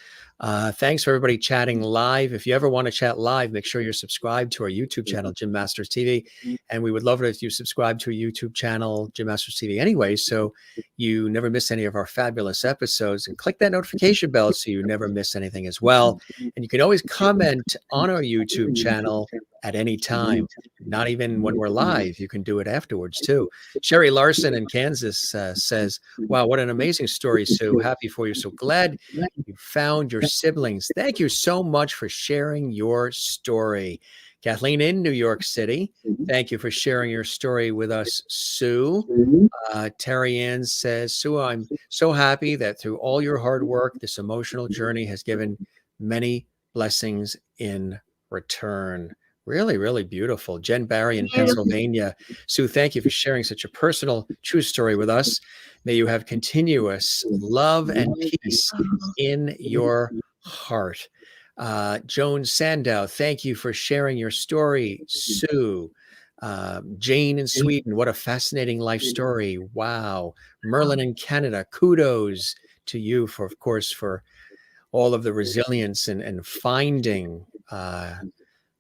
Thanks for everybody chatting live. If you ever want to chat live, make sure you're subscribed to our YouTube channel, Jim Masters TV. And we would love it if you subscribe to a YouTube channel, Jim Masters TV anyway, so you never miss any of our fabulous episodes, and click that notification bell so you never miss anything as well. And you can always comment on our YouTube channel at any time, not even when we're live. You can do it afterwards too. Sherry Larson in Kansas says, wow, what an amazing story, Sue. Happy for you. So glad you found your siblings. Thank you so much for sharing your story. Kathleen in New York City, thank you for sharing your story with us, Sue. Terry Ann says, Sue, I'm so happy that through all your hard work, this emotional journey has given many blessings in return. Really, really beautiful. Jen Barry in You. Pennsylvania. Sue, thank you for sharing such a personal, true story with us. May you have continuous love and peace Oh, in your heart. Joan Sandow, thank you for sharing your story, Sue. Jane in Sweden, what a fascinating life story. Wow. Merlin in Canada, kudos to you for, of course, for all of the resilience and finding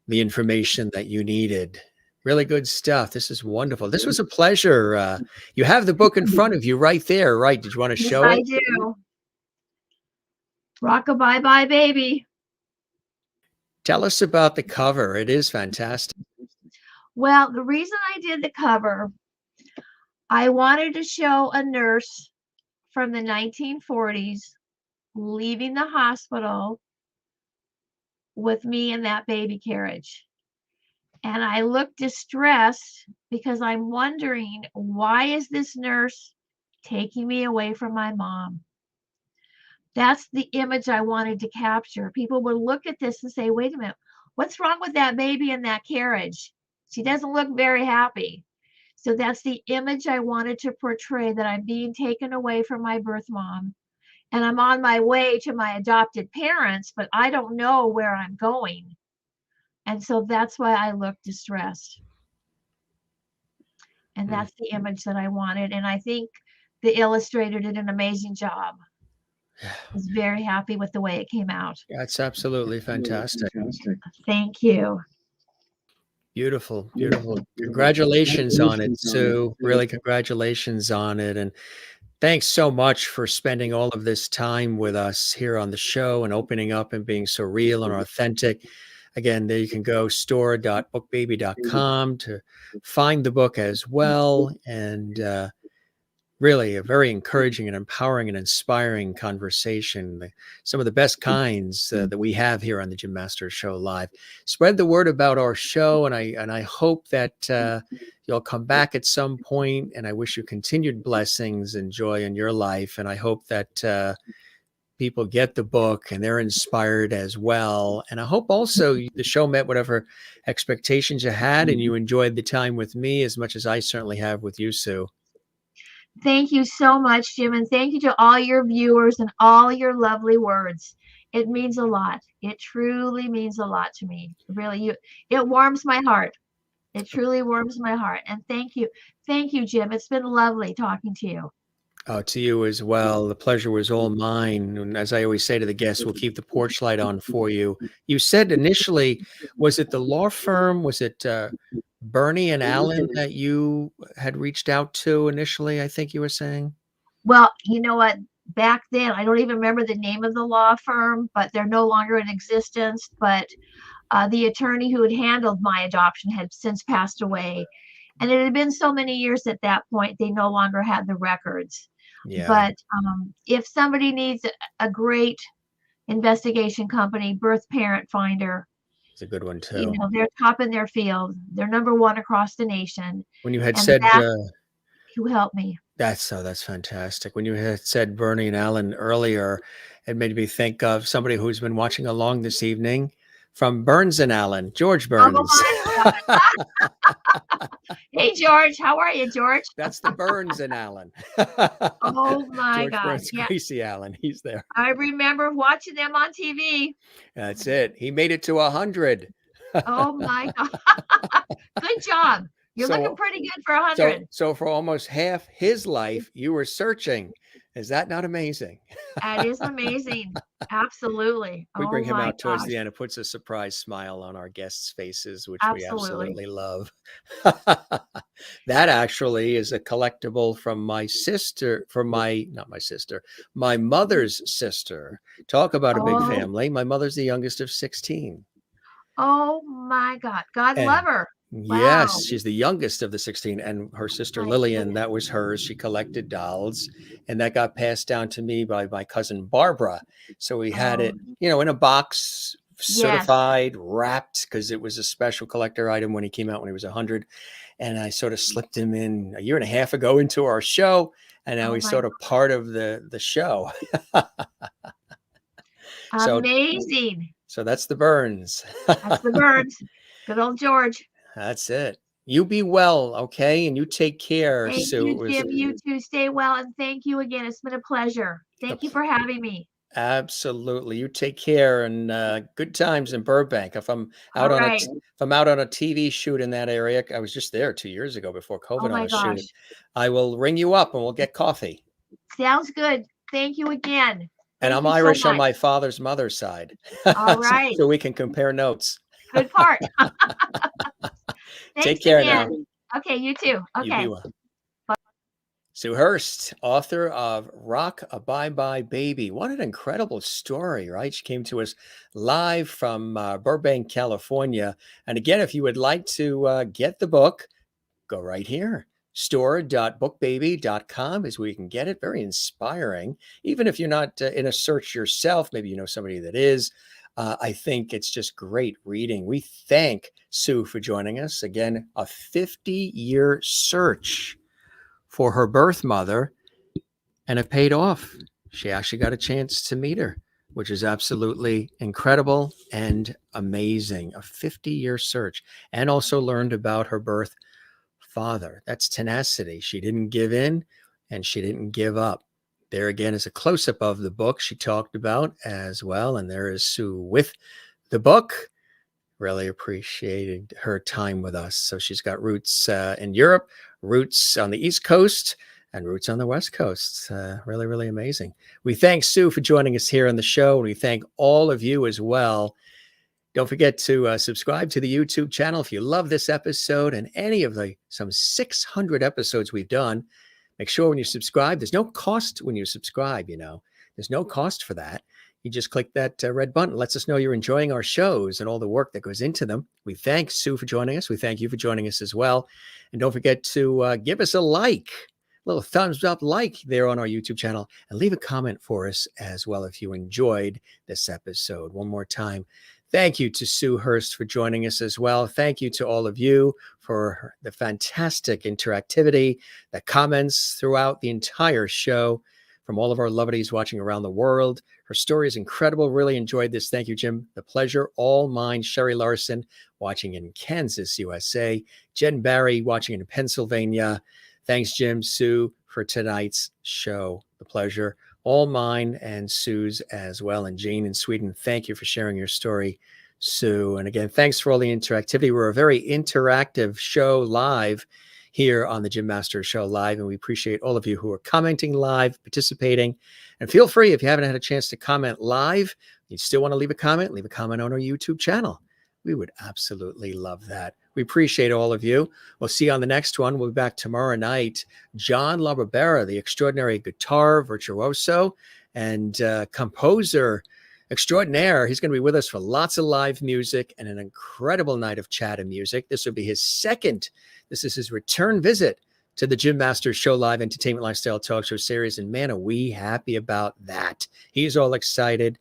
the information that you needed. Really good stuff. This is wonderful. This was a pleasure. You have the book in front of you right there, right? Did you want to yes, show I it? do. Rock a bye bye baby. Tell us about the cover. It is fantastic. Well, the reason I did the cover, I wanted to show a nurse from the 1940s leaving the hospital with me in that baby carriage. And I look distressed because I'm wondering, why is this nurse taking me away from my mom? That's the image I wanted to capture. People would look at this and say, wait a minute, what's wrong with that baby in that carriage? She doesn't look very happy. So that's the image I wanted to portray, that I'm being taken away from my birth mom and I'm on my way to my adopted parents, but I don't know where I'm going. And so that's why I look distressed. And Mm. that's the image that I wanted. And I think the illustrator did an amazing job. I was very happy with the way it came out. That's absolutely fantastic. Thank you. Beautiful, beautiful. Congratulations on it, Sue. Really, congratulations on it. And thanks so much for spending all of this time with us here on the show and opening up and being so real and authentic. Again, there you can go store.bookbaby.com to find the book as well. And really a very encouraging and empowering and inspiring conversation. Some of the best kinds that we have here on the Jim Masters Show Live. Spread the word about our show, and I hope that you'll come back at some point. And I wish you continued blessings and joy in your life. And I hope that people get the book and they're inspired as well. And I hope also the show met whatever expectations you had, and you enjoyed the time with me as much as I certainly have with you, Sue. Thank you so much, Jim. And thank you to all your viewers and all your lovely words. It means a lot. It truly means a lot to me. Really, it warms my heart. It truly warms my heart. And thank you. Thank you, Jim. It's been lovely talking to you. Oh, to you as well. The pleasure was all mine. And as I always say to the guests, we'll keep the porch light on for you. You said initially, was it the law firm? Was it Bernie and Allen that you had reached out to initially? I think you were saying. Well, you know what? Back then, I don't even remember the name of the law firm, but they're no longer in existence. But the attorney who had handled my adoption had since passed away. And it had been so many years at that point, they no longer had the records. Yeah, But if somebody needs a great investigation company, Birth Parent Finder, it's a good one you too. know, they're top in their field. They're number one across the nation. When you had And said, that, who helped me. That's fantastic. When you had said Bernie and Alan earlier, it made me think of somebody who's been watching along this evening from Burns and Allen, George Oh Burns. my God. Hey, George. How are you, George? That's the Burns and Allen. Oh my George God. Burns, Yeah. Gracie Allen. He's there. I remember watching them on TV. That's it. He made it to 100. Oh my God. Good job. You're looking So, pretty good for 100. so for almost half his life, you were searching. Is that not amazing? That is amazing. Absolutely. We Oh bring him my out towards gosh. the end. It puts a surprise smile on our guests' faces, which we Absolutely. absolutely love. That actually is a collectible from my sister, not my sister, my mother's sister. Talk about a big Oh, family. My mother's the youngest of 16. oh my God. God love And her. Wow. yes, she's the youngest of the 16. And her sister My Lillian, goodness. that was hers. She collected dolls, and that got passed down to me by my cousin Barbara. So we had Oh, it, in a box, yes. certified, wrapped, because it was a special collector item when he came out when he was 100. And I sort of slipped him in a year and a half ago into our show. And now Oh he's my sort of part of the show. So, Amazing. so that's the Burns. That's the birds. Good old George. That's it. You be well, okay? And you take care, Thank Sue. It you, was Jim. You too. Stay well. And thank you again. It's been a pleasure. a Thank you for having me. absolutely. You take care, and good times in Burbank. If I'm All out on right. if I'm out on a TV shoot in that area, I was just there 2 years ago before Oh COVID on my a shoot. gosh. I will ring you up and we'll get coffee. Sounds good. Thank you again. And Thank I'm you so Irish on much. my father's mother's side, All right. so we can compare notes. Good part. Take Thanks care now. again. Okay, you too. You be Okay. well. Sue Hurst, author of Rock a Bye Bye Baby. What an incredible story, right? She came to us live from Burbank, California. And again, if you would like to get the book, go right here. Store.bookbaby.com is where you can get it. Very inspiring. Even if you're not in a search yourself, maybe you know somebody that is. I think it's just great reading. We thank Sue for joining us. Again, a 50-year search for her birth mother, and it paid off. She actually got a chance to meet her, which is absolutely incredible and amazing. A 50-year search, and also learned about her birth father. That's tenacity. She didn't give in and she didn't give up. There again is a close-up of the book she talked about as well. And there is Sue with the book. Really appreciated her time with us. So she's got roots in Europe, roots on the East Coast, and roots on the West Coast. Really, really amazing. We thank Sue for joining us here on the show. And we thank all of you as well. Don't forget to subscribe to the YouTube channel if you love this episode and any of the some 600 episodes we've done. Make sure when you subscribe, there's no cost when you subscribe, There's no cost for that. You just click that red button. It lets us know you're enjoying our shows and all the work that goes into them. We thank Sue for joining us. We thank you for joining us as well. And don't forget to give us a like, a little thumbs up like there on our YouTube channel, and leave a comment for us as well if you enjoyed this episode. One more time, thank you to Sue Hurst for joining us as well. Thank you to all of you for the fantastic interactivity, the comments throughout the entire show from all of our lovelies watching around the world. Her story is incredible. Really enjoyed this. Thank you, Jim. The pleasure all mine. Sherry Larson watching in Kansas, USA. Jen Barry watching in Pennsylvania. Thanks, Jim, Sue, for tonight's show. The pleasure all mine and Sue's as well. And Jane in Sweden, thank you for sharing your story, Sue. And again, thanks for all the interactivity. We're a very interactive show live here on the Jim Masters Show live. And we appreciate all of you who are commenting live, participating. And feel free, if you haven't had a chance to comment live, you still want to leave a comment on our YouTube channel. We would absolutely love that. We appreciate all of you. We'll see you on the next one. We'll be back tomorrow night. John LaBarbera, the extraordinary guitar virtuoso and composer extraordinaire. He's going to be with us for lots of live music and an incredible night of chat and music. This will be his second. This is his return visit to the Jim Masters Show Live Entertainment Lifestyle Talk Show series. And man, are we happy about that. He's all excited.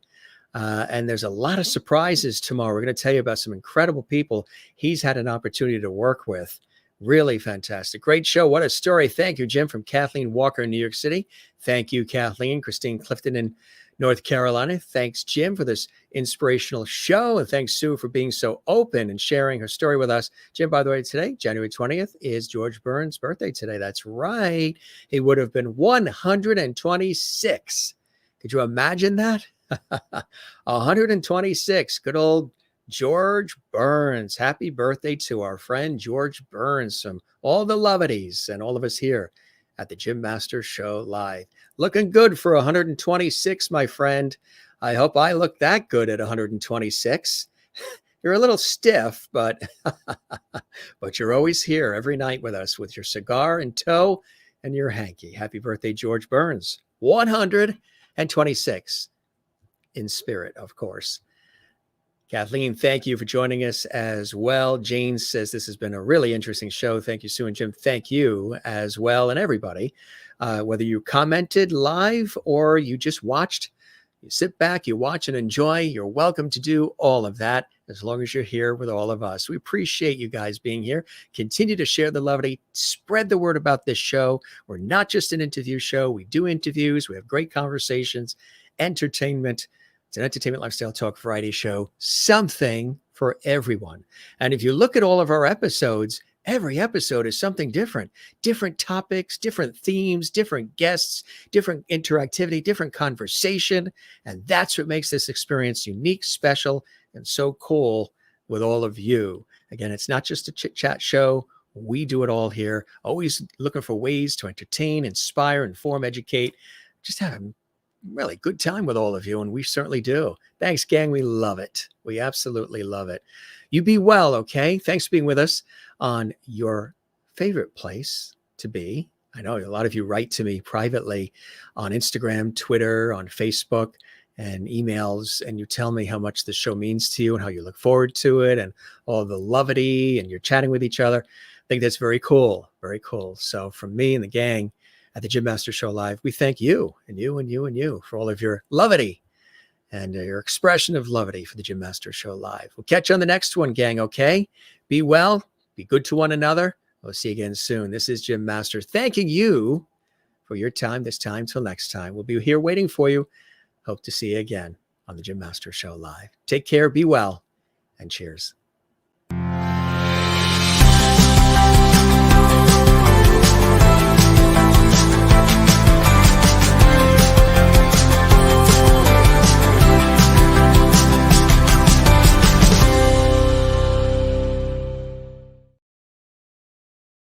And there's a lot of surprises tomorrow. We're going to tell you about some incredible people he's had an opportunity to work with. Really fantastic. Great show. What a story. Thank you, Jim, from Kathleen Walker in New York City. Thank you, Kathleen. Christine Clifton in North Carolina. Thanks, Jim, for this inspirational show. And thanks, Sue, for being so open and sharing her story with us. Jim, by the way, today, January 20th, is George Burns' birthday today. That's right. He would have been 126. Could you imagine that? 126. Good old George Burns. Happy birthday to our friend George Burns from all the Lovities and all of us here at the Jim Masters Show Live. Looking good for 126, my friend. I hope I look that good at 126. You're a little stiff, but but you're always here every night with us with your cigar in tow and your hanky. Happy birthday, George Burns. 126 in spirit, of course. Kathleen, thank you for joining us as well. Jane says this has been a really interesting show. Thank you, Sue and Jim. Thank you as well. And everybody, whether you commented live or you just watched, you sit back, you watch and enjoy. You're welcome to do all of that as long as you're here with all of us. We appreciate you guys being here. Continue to share the levity. Spread the word about this show. We're not just an interview show. We do interviews. We have great conversations, entertainment. It's an entertainment lifestyle talk variety show, something for everyone. And if you look at all of our episodes, every episode is something different topics, different themes, different guests, different interactivity, different conversation. And that's what makes this experience unique, special, and so cool with all of you. Again, it's not just a chit chat show. We do it all here, always looking for ways to entertain, inspire, inform, educate, just have a really good time with all of you, and we certainly do. Thanks, gang. We love it. We absolutely love it. You be well, okay? Thanks for being with us on your favorite place to be. I know a lot of you write to me privately on Instagram, Twitter, on Facebook, and emails, and you tell me how much the show means to you and how you look forward to it and all the levity, and you're chatting with each other. I think that's very cool. Very cool. So from me and the gang at the Jim Masters Show Live, we thank you and you and you and you for all of your levity and your expression of levity for the Jim Masters Show Live. We'll catch you on the next one, gang, okay? Be well, be good to one another. We'll see you again soon. This is Jim Masters thanking you for your time this time. Till next time, we'll be here waiting for you. Hope to see you again on the Jim Masters Show Live. Take care, be well, and cheers.